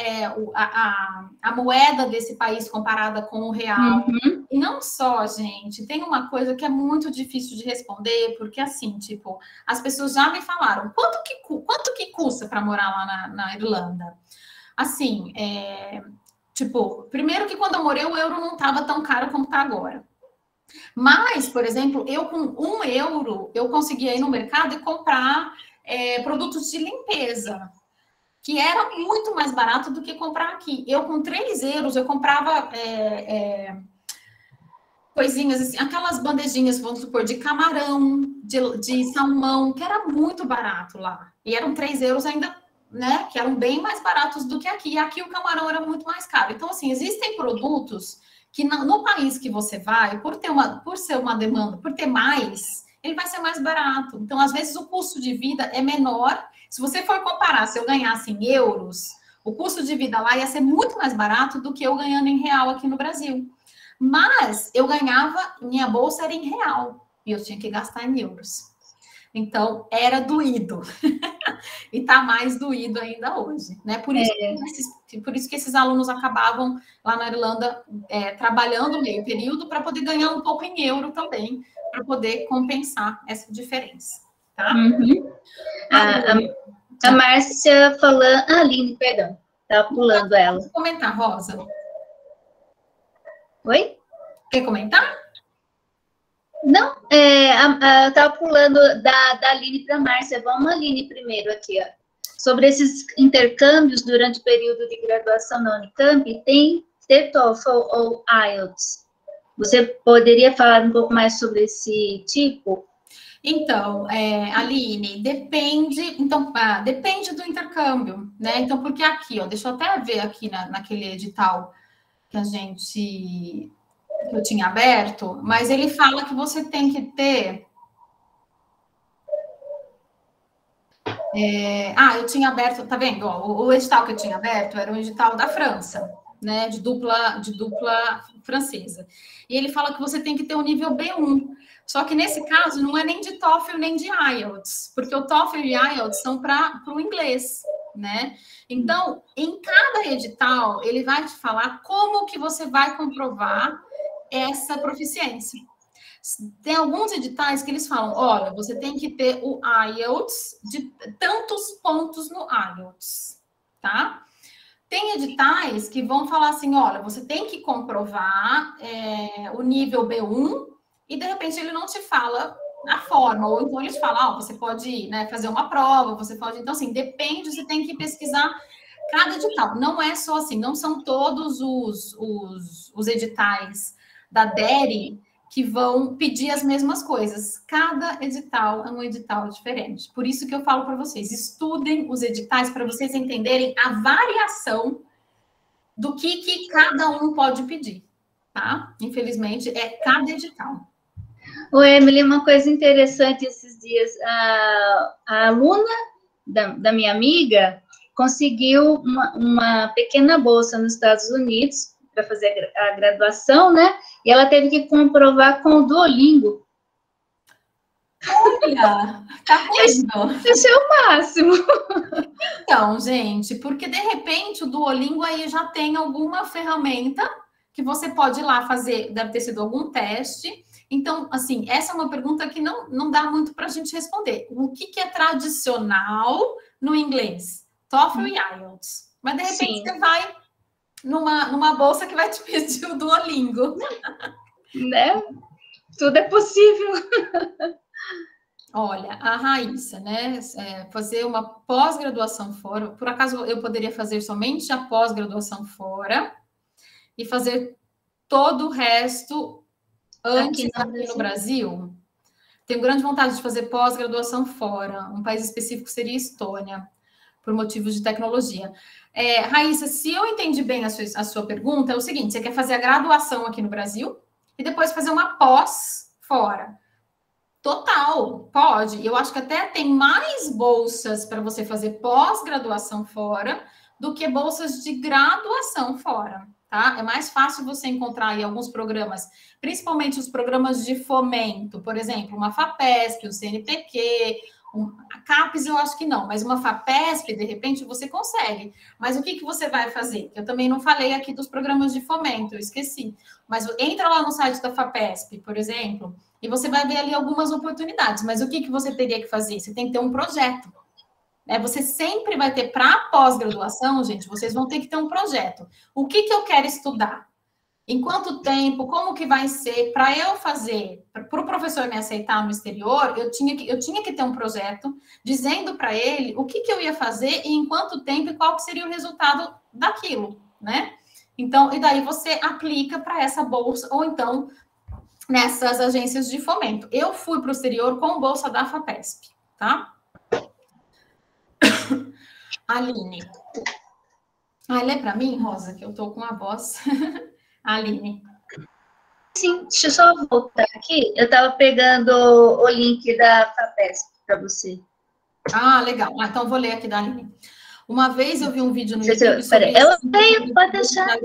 a moeda desse país comparada com o real. E não só, gente, tem uma coisa que é muito difícil de responder, porque assim, tipo, as pessoas já me falaram, quanto que custa para morar lá na Irlanda? Assim, tipo, primeiro que quando eu morei, o euro não estava tão caro como está agora. Mas, por exemplo, eu com 1 euro, eu conseguia ir no mercado e comprar produtos de limpeza, que era muito mais barato do que comprar aqui. Eu com 3 euros, eu comprava coisinhas assim, aquelas bandejinhas, vamos supor, de camarão, de salmão, que era muito barato lá. E eram 3 euros ainda, né, que eram bem mais baratos do que aqui. E aqui o camarão era muito mais caro. Então, assim, existem produtos que no país que você vai, por ser uma demanda, por ter mais, ele vai ser mais barato. Então, às vezes, o custo de vida é menor. Se você for comparar, se eu ganhasse em euros, o custo de vida lá ia ser muito mais barato do que eu ganhando em real aqui no Brasil. Mas eu ganhava, minha bolsa era em real, e eu tinha que gastar em euros. Então, era doído. E está mais doído ainda hoje, né? Por isso que esses alunos acabavam lá na Irlanda trabalhando meio período para poder ganhar um pouco em euro também, para poder compensar essa diferença, tá? Uhum. A Márcia falando... Ah, Aline, perdão. Estava pulando ela. Pode comentar, Rosa. Oi? Quer comentar? Não, eu estava pulando da Aline para a Márcia. Vamos, Aline, primeiro aqui, ó. Sobre esses intercâmbios durante o período de graduação na Unicamp, tem TOEFL ou IELTS. Você poderia falar um pouco mais sobre esse tipo? Então, Aline, depende. Então, depende do intercâmbio, né? Então, porque aqui, ó, deixa eu até ver aqui naquele edital que eu tinha aberto, mas ele fala que você tem que ter. Eu tinha aberto, tá vendo? Ó, o edital que eu tinha aberto era um edital da França, né? De dupla francesa. E ele fala que você tem que ter um nível B1. Só que nesse caso não é nem de TOEFL nem de IELTS, porque o TOEFL e o IELTS são para o inglês, né? Então, em cada edital, ele vai te falar como que você vai comprovar essa proficiência. Tem alguns editais que eles falam, olha, você tem que ter o IELTS de tantos pontos no IELTS, tá? Tem editais que vão falar assim, olha, você tem que comprovar o nível B1 e, de repente, ele não te fala a forma, ou então ele te fala, você pode, né, fazer uma prova, você pode... Então, assim, depende, você tem que pesquisar cada edital. Não é só assim, não são todos os editais da DERE que vão pedir as mesmas coisas. Cada edital é um edital diferente. Por isso que eu falo para vocês, estudem os editais para vocês entenderem a variação do que cada um pode pedir, tá? Infelizmente, é cada edital. Ô, Emily, uma coisa interessante esses dias, a aluna da minha amiga conseguiu uma pequena bolsa nos Estados Unidos para fazer a graduação, né? E ela teve que comprovar com o Duolingo. Olha, tá vendo? Esse é o máximo. Então, gente, porque de repente o Duolingo aí já tem alguma ferramenta que você pode ir lá fazer, deve ter sido algum teste. Então, assim, essa é uma pergunta que não dá muito para a gente responder. O que é tradicional no inglês? TOEFL e IELTS. Mas, de repente, Sim. Você vai numa bolsa que vai te pedir o Duolingo. Né? Tudo é possível. Olha, a Raíssa, né? Fazer uma pós-graduação fora. Por acaso, eu poderia fazer somente a pós-graduação fora e fazer todo o resto antes aqui no Brasil? Tenho grande vontade de fazer pós-graduação fora. Um país específico seria Estônia, por motivos de tecnologia. Raíssa, se eu entendi bem a sua pergunta, é o seguinte, você quer fazer a graduação aqui no Brasil e depois fazer uma pós fora. Total, pode. Eu acho que até tem mais bolsas para você fazer pós-graduação fora do que bolsas de graduação fora, tá? É mais fácil você encontrar aí alguns programas, principalmente os programas de fomento, por exemplo, uma FAPESP, o CNPq, a CAPES eu acho que não, mas uma FAPESP, de repente, você consegue. Mas o que você vai fazer? Eu também não falei aqui dos programas de fomento, eu esqueci. Mas entra lá no site da FAPESP, por exemplo, e você vai ver ali algumas oportunidades. Mas o que você teria que fazer? Você tem que ter um projeto. Você sempre vai ter, para pós-graduação, gente, vocês vão ter que ter um projeto. O que eu quero estudar? Em quanto tempo? Como que vai ser? Para eu fazer, para o professor me aceitar no exterior, eu tinha que ter um projeto dizendo para ele o que eu ia fazer e em quanto tempo e qual que seria o resultado daquilo, né? Então, e daí você aplica para essa bolsa, ou então nessas agências de fomento. Eu fui para o exterior com bolsa da FAPESP, tá? Aline. Lê para mim, Rosa, que eu tô com a voz... Aline. Sim, deixa eu só voltar aqui. Eu estava pegando o link da FAPESP para você. Legal. Então, vou ler aqui da Aline. Uma vez eu vi um vídeo no YouTube sobre... Eu tenho, pode deixar.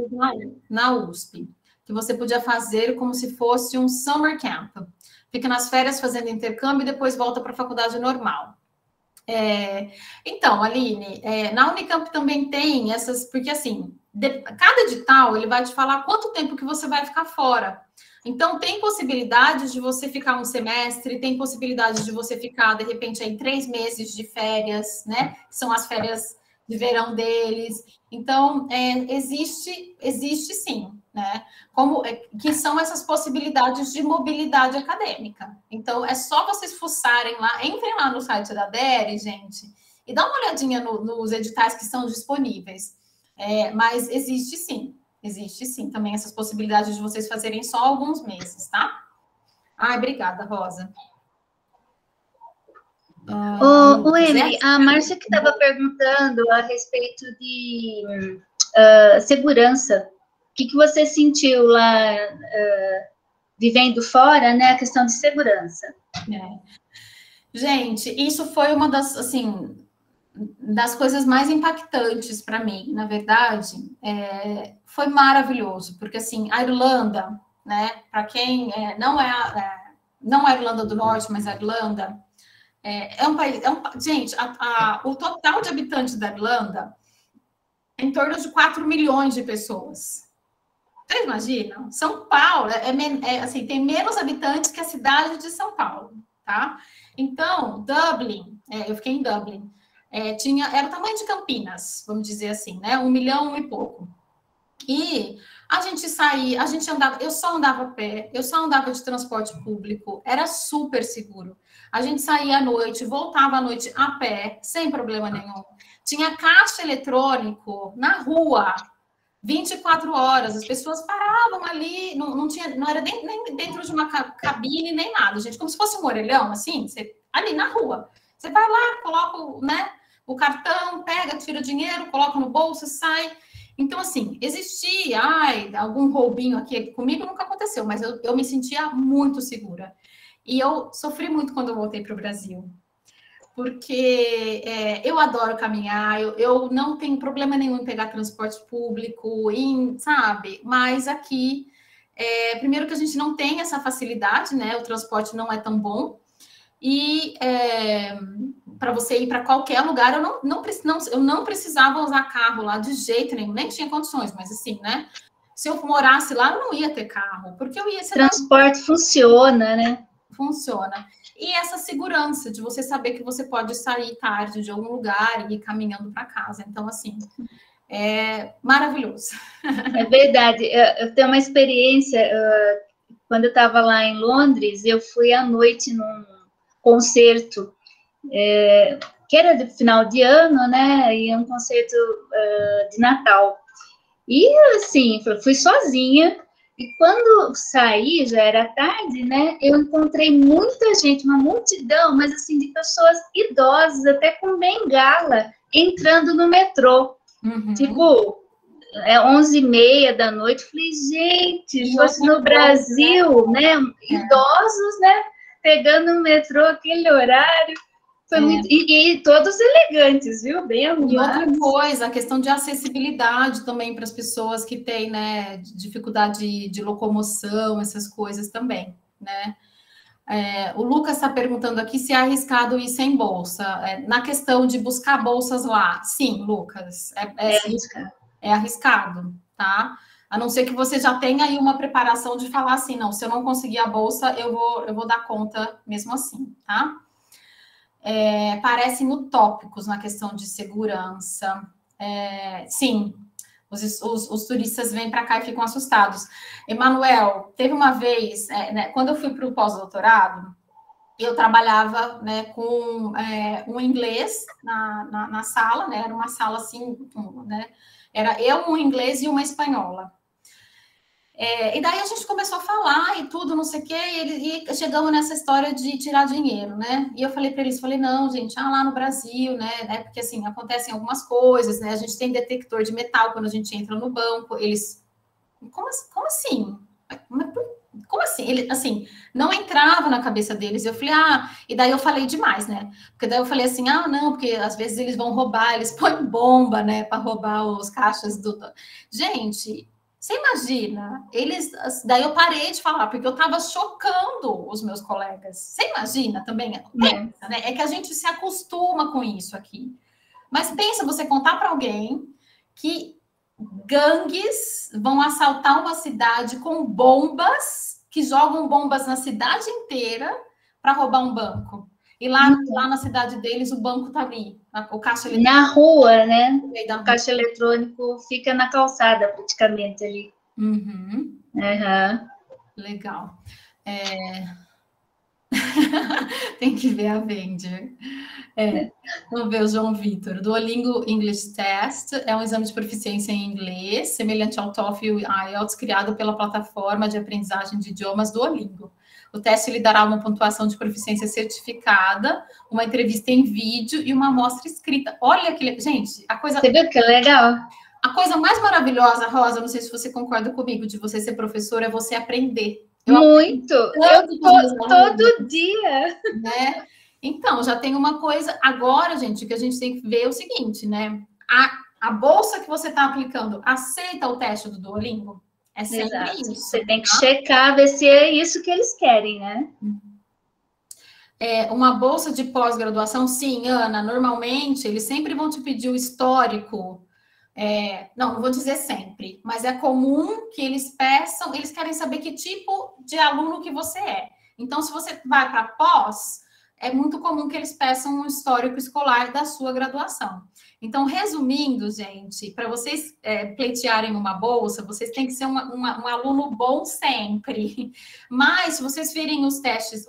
Na USP, que você podia fazer como se fosse um summer camp. fica nas férias fazendo intercâmbio e depois volta para a faculdade normal. Então, Aline, na Unicamp também tem essas, porque assim, cada edital ele vai te falar quanto tempo que você vai ficar fora. Então, tem possibilidade de você ficar um semestre, tem possibilidade de você ficar, de repente, aí 3 meses de férias, né? Que são as férias de verão deles. Então, existe sim, né? Que são essas possibilidades de mobilidade acadêmica. Então, é só vocês fuçarem lá, entrem lá no site da DERE, gente, e dá uma olhadinha nos editais que estão disponíveis. Mas existe sim também essas possibilidades de vocês fazerem só alguns meses, tá? Ai, obrigada, Rosa. Emily, a Márcia que estava perguntando a respeito de segurança. O que você sentiu lá, vivendo fora, né, a questão de segurança? Gente, isso foi uma das, assim, das coisas mais impactantes para mim, na verdade, foi maravilhoso, porque, assim, a Irlanda, né, para quem não é a Irlanda do Norte, mas a Irlanda, um país, gente, o total de habitantes da Irlanda é em torno de 4 milhões de pessoas. Vocês imaginam? São Paulo assim, tem menos habitantes que a cidade de São Paulo, tá? Então, Dublin, eu fiquei em Dublin, era o tamanho de Campinas, vamos dizer assim, né? 1 milhão e pouco. E a gente saía, a gente andava, eu só andava a pé, eu só andava de transporte público, era super seguro. A gente saía à noite, voltava à noite a pé, sem problema nenhum. Tinha caixa eletrônico na rua, 24 horas, as pessoas paravam ali, não era nem dentro de uma cabine, nem nada, gente, como se fosse um orelhão, assim, ali na rua. Você vai lá, coloca, né, o cartão, pega, tira o dinheiro, coloca no bolso, sai. Então, assim, existia, algum roubinho aqui, comigo nunca aconteceu, mas eu me sentia muito segura. E eu sofri muito quando eu voltei para o Brasil, porque eu adoro caminhar, eu não tenho problema nenhum em pegar transporte público, sabe? Mas aqui, primeiro que a gente não tem essa facilidade, né? O transporte não é tão bom. E para você ir para qualquer lugar, eu não precisava usar carro lá de jeito nenhum, nem tinha condições, mas assim, né? Se eu morasse lá, eu não ia ter carro, porque eu ia ser... Transporte funciona, né? Funciona. E essa segurança de você saber que você pode sair tarde de algum lugar e ir caminhando para casa. Então, assim, é maravilhoso. É verdade. Eu tenho uma experiência, quando eu estava lá em Londres, eu fui à noite num concerto, que era de final de ano, né? E um concerto de Natal. E, assim, fui sozinha. E quando saí, já era tarde, né? Eu encontrei muita gente, uma multidão, mas assim, de pessoas idosas, até com bengala, entrando no metrô. Uhum. Tipo, 11h30 da noite. Falei, gente, se fosse no Brasil, né? Idosos, né? Pegando o metrô, aquele horário. Foi muito... E todos elegantes, viu? Bem arrumados. E outra coisa, a questão de acessibilidade também para as pessoas que têm, né, dificuldade de locomoção, essas coisas também, né? O Lucas está perguntando aqui se é arriscado ir sem bolsa. Na questão de buscar bolsas lá, sim, Lucas, é arriscado, tá? A não ser que você já tenha aí uma preparação de falar assim, não, se eu não conseguir a bolsa, eu vou dar conta mesmo assim, tá? Parecem utópicos na questão de segurança. Sim, os turistas vêm para cá e ficam assustados. Emanuel, teve uma vez, né, quando eu fui para o pós-doutorado, eu trabalhava, né, com um inglês na sala, né, era uma sala assim, né, era eu, um inglês e uma espanhola. E daí a gente começou a falar e tudo, não sei o quê, e chegamos nessa história de tirar dinheiro, né? E eu falei para eles, não, gente, lá no Brasil, né? Porque, assim, acontecem algumas coisas, né? A gente tem detector de metal quando a gente entra no banco, eles... Como assim? Como assim? Ele, assim, não entrava na cabeça deles. Eu falei, e daí eu falei demais, né? Porque daí eu falei assim, não, porque às vezes eles vão roubar, eles põem bomba, né, para roubar os caixas do... Gente... Você imagina? Daí eu parei de falar, porque eu estava chocando os meus colegas. Você imagina também? Pensa, né? É que a gente se acostuma com isso aqui. Mas pensa você contar para alguém que gangues vão assaltar uma cidade com bombas, que jogam bombas na cidade inteira para roubar um banco. E lá na cidade deles, o banco está ali, o caixa eletrônico. Na rua, né? O caixa eletrônico fica na calçada, praticamente, ali. Uhum. Uhum. Legal. Tem que ver a Venger. Vamos ver o João Vitor. Duolingo English Test é um exame de proficiência em inglês, semelhante ao TOEFL e IELTS, criado pela plataforma de aprendizagem de idiomas Duolingo. O teste lhe dará uma pontuação de proficiência certificada, uma entrevista em vídeo e uma amostra escrita. Olha que... Gente, a coisa... Você viu que legal? A coisa mais maravilhosa, Rosa, não sei se você concorda comigo, de você ser professora, é você aprender. Muito! Eu todo dia! Né? Então, já tem uma coisa... Agora, gente, o que a gente tem que ver é o seguinte, né? A bolsa que você está aplicando aceita o teste do Duolingo? É sempre isso. Você tem que checar, ver se é isso que eles querem, né? Uma bolsa de pós-graduação, sim, Ana, normalmente eles sempre vão te pedir o histórico. Não vou dizer sempre, mas é comum que eles peçam, eles querem saber que tipo de aluno que você é. Então, se você vai para pós, é muito comum que eles peçam um histórico escolar da sua graduação. Então, resumindo, gente, para vocês pleitearem uma bolsa, vocês têm que ser um aluno bom sempre. Mas, se vocês virem os testes,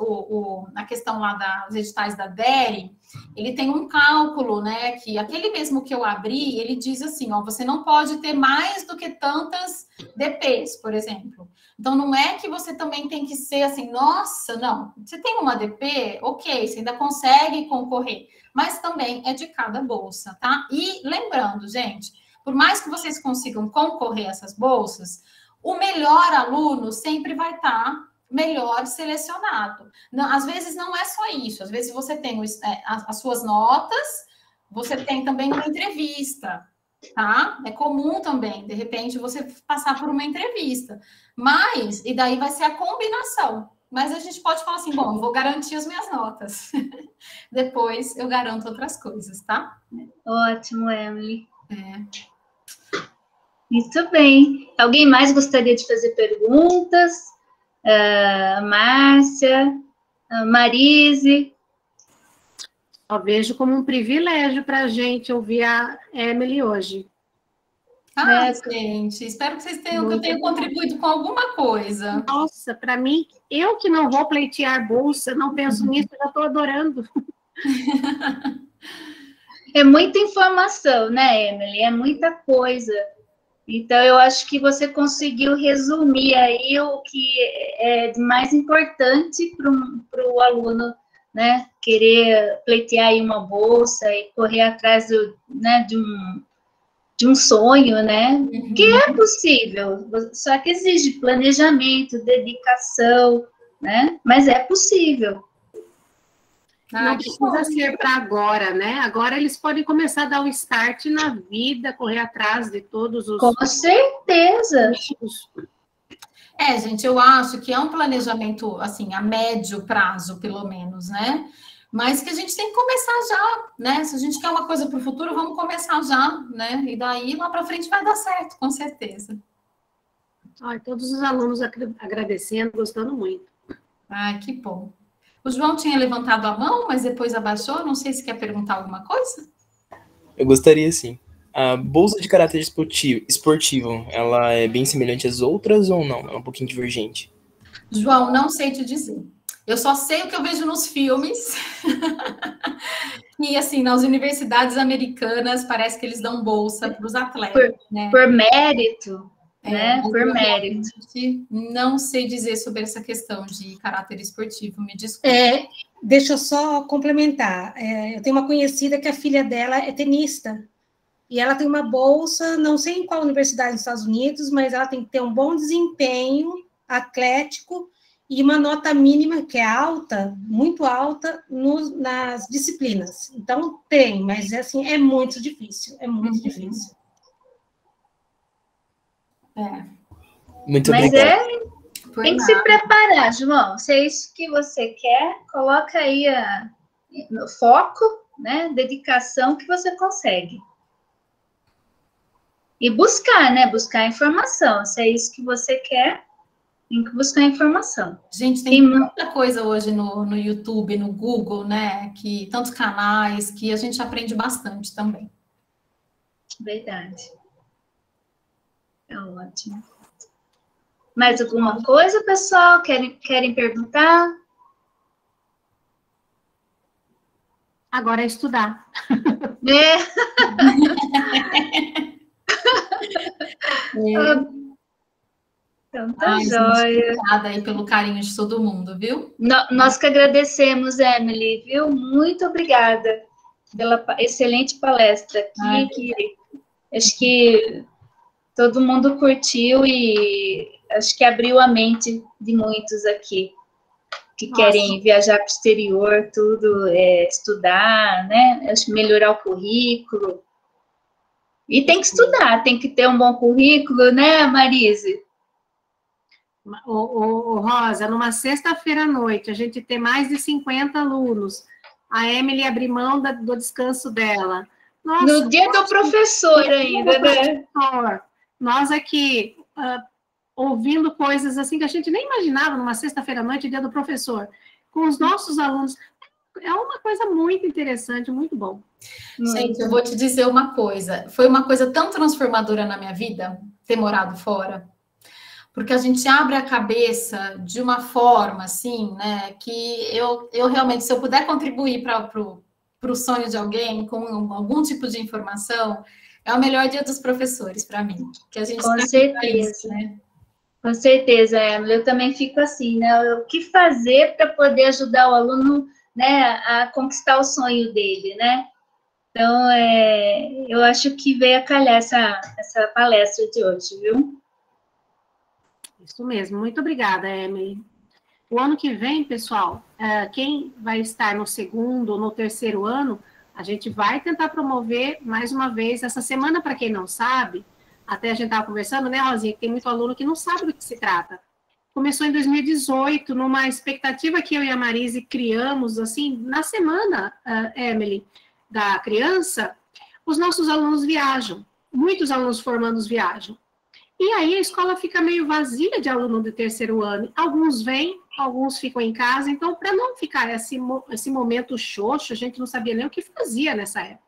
a questão lá dos editais da DERE, ele tem um cálculo, né? Que aquele mesmo que eu abri, ele diz assim, ó, você não pode ter mais do que tantas DPs, por exemplo. Então, não é que você também tem que ser assim, nossa, não. Você tem uma DP, ok, você ainda consegue concorrer. Mas também é de cada bolsa, tá? E lembrando, gente, por mais que vocês consigam concorrer a essas bolsas, o melhor aluno sempre vai estar melhor selecionado. Não, às vezes não é só isso, às vezes você tem as suas notas, você tem também uma entrevista, tá? É comum também, de repente, você passar por uma entrevista. Mas, e daí vai ser a combinação. Mas a gente pode falar assim, bom, eu vou garantir as minhas notas. Depois eu garanto outras coisas, tá? Ótimo, Emily. Muito bem. Alguém mais gostaria de fazer perguntas? Márcia, Marise? Eu vejo como um privilégio para a gente ouvir a Emily hoje. Gente, espero que vocês que eu tenha contribuído com alguma coisa. Nossa, para mim, eu que não vou pleitear bolsa, não penso nisso, já estou adorando. É muita informação, né, Emily? É muita coisa. Então, eu acho que você conseguiu resumir aí o que é de mais importante para o aluno, né? Querer pleitear aí uma bolsa e correr atrás de um sonho, né? Que é possível, só que exige planejamento, dedicação, né? Mas é possível. Não precisa ser para agora, né? Agora eles podem começar a dar um start na vida, correr atrás de todos os... Com certeza. Gente, eu acho que é um planejamento, assim, a médio prazo, pelo menos, né? Mas que a gente tem que começar já, né? Se a gente quer uma coisa para o futuro, vamos começar já, né? E daí, lá para frente, vai dar certo, com certeza. Todos os alunos agradecendo, gostando muito. Que bom. O João tinha levantado a mão, mas depois abaixou. Não sei se quer perguntar alguma coisa. Eu gostaria, sim. A bolsa de caráter esportivo, ela é bem semelhante às outras ou não? É um pouquinho divergente? João, não sei te dizer. Eu só sei o que eu vejo nos filmes. E, assim, nas universidades americanas, parece que eles dão bolsa para os atletas. Por mérito, né? Por mérito. Não sei dizer sobre essa questão de caráter esportivo, me desculpe. Deixa eu só complementar. Eu tenho uma conhecida que a filha dela é tenista. E ela tem uma bolsa, não sei em qual universidade nos Estados Unidos, mas ela tem que ter um bom desempenho atlético e uma nota mínima, que é alta, muito alta, nas disciplinas. Então, tem, mas assim, é muito difícil, é muito difícil. Muito Mas obrigado. tem que se preparar, João. Se é isso que você quer, coloca aí no foco, né? Dedicação que você consegue. E buscar, né? Buscar informação. Se é isso que você quer, tem que buscar informação. Gente, tem muita coisa hoje no YouTube, no Google, né? Tantos canais que a gente aprende bastante também. Verdade. É ótimo. Mais alguma coisa, pessoal? Querem perguntar? Agora é estudar. Então tá jóia. Obrigada aí pelo carinho de todo mundo, viu? Nós que agradecemos, Emily, viu? Muito obrigada pela excelente palestra aqui. Acho que todo mundo curtiu e acho que abriu a mente de muitos aqui que querem viajar para o exterior, tudo, estudar, né? Acho que melhorar o currículo. E tem que estudar, tem que ter um bom currículo, né, Marise? Rosa, numa sexta-feira à noite, a gente tem mais de 50 alunos. A Emily abriu mão do descanso dela. Nossa, no dia do professor ainda, né? Nós aqui, ouvindo coisas assim que a gente nem imaginava numa sexta-feira à noite, dia do professor, com os nossos alunos. É uma coisa muito interessante, muito bom. Gente, eu vou te dizer uma coisa. Foi uma coisa tão transformadora na minha vida, ter morado fora. Porque a gente abre a cabeça de uma forma, assim, né, que eu realmente, se eu puder contribuir para o sonho de alguém com algum tipo de informação, é o melhor dia dos professores para mim. Que a gente com certeza, isso, né? Com certeza, Emily. Eu também fico assim, né? O que fazer para poder ajudar o aluno, né, a conquistar o sonho dele, né? Então, eu acho que veio a calhar essa palestra de hoje, viu? Isso mesmo, muito obrigada, Emily. O ano que vem, pessoal, quem vai estar no segundo ou no terceiro ano, a gente vai tentar promover mais uma vez essa semana, para quem não sabe, até a gente estava conversando, né, Rosinha, que tem muito aluno que não sabe do que se trata. Começou em 2018, numa expectativa que eu e a Marise criamos, assim, na semana, Emily, da criança, os nossos alunos viajam, muitos alunos formandos viajam. E aí a escola fica meio vazia de aluno do terceiro ano. Alguns vêm, alguns ficam em casa. Então, para não ficar esse momento xoxo, a gente não sabia nem o que fazia nessa época.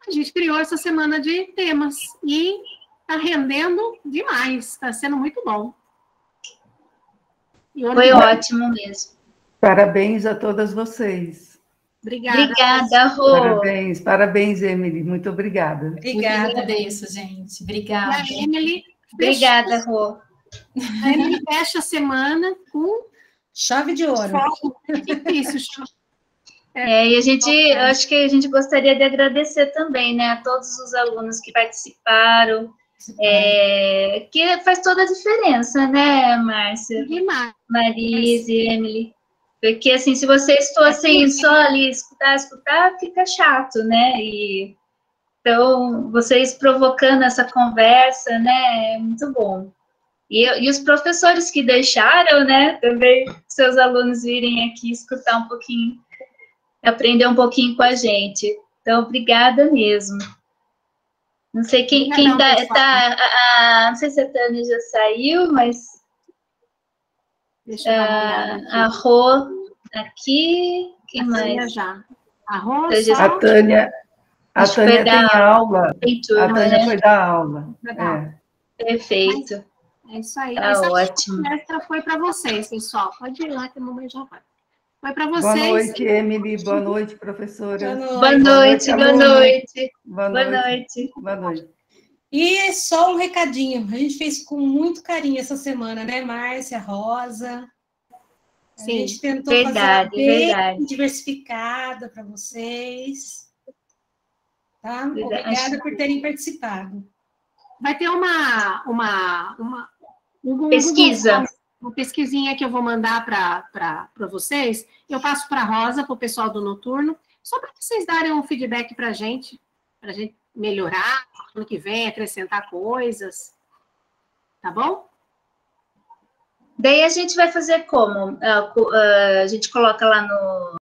A gente criou essa semana de temas e está rendendo demais. Está sendo muito bom. Foi ótimo mesmo. Parabéns a todas vocês. Obrigada, Rô. Parabéns, Emily. Muito obrigada. Obrigada. Eu agradeço, gente. Obrigada. E a Emily, obrigada, Rô. A Emily fecha a semana com chave de ouro. Difícil. E eu acho que a gente gostaria de agradecer também, né, a todos os alunos que participaram, que faz toda a diferença, né, Márcia? Marise, Emily. Porque, assim, se vocês fossem só ali escutar, fica chato, né? Então, vocês provocando essa conversa, né? É muito bom. E os professores que deixaram, né? Também seus alunos virem aqui escutar um pouquinho, aprender um pouquinho com a gente. Então, obrigada mesmo. Não sei quem tá... não sei se a Tânia já saiu, mas... Deixa eu dar uma olhada aqui. A Rô aqui, quem a mais? Tânia já. A Rô, a Tânia tem aula. A Tânia foi dar aula. Perfeito. É isso aí. Tá ótimo. A palestra foi para vocês, pessoal. Pode ir lá que a mamãe já vai. Foi para vocês. Boa noite, Emily. Boa noite, professora. Boa noite. Boa noite. E só um recadinho, a gente fez com muito carinho essa semana, né, Márcia, Rosa? Sim, a gente tentou fazer bem diversificada para vocês. Tá? Obrigada por terem participado. Vai ter uma pesquisa. Uma pesquisinha que eu vou mandar para vocês. Eu passo para a Rosa, para o pessoal do Noturno, só para vocês darem um feedback para a gente melhorar, ano que vem, acrescentar coisas. tá bom? Daí a gente vai fazer como? A gente coloca lá no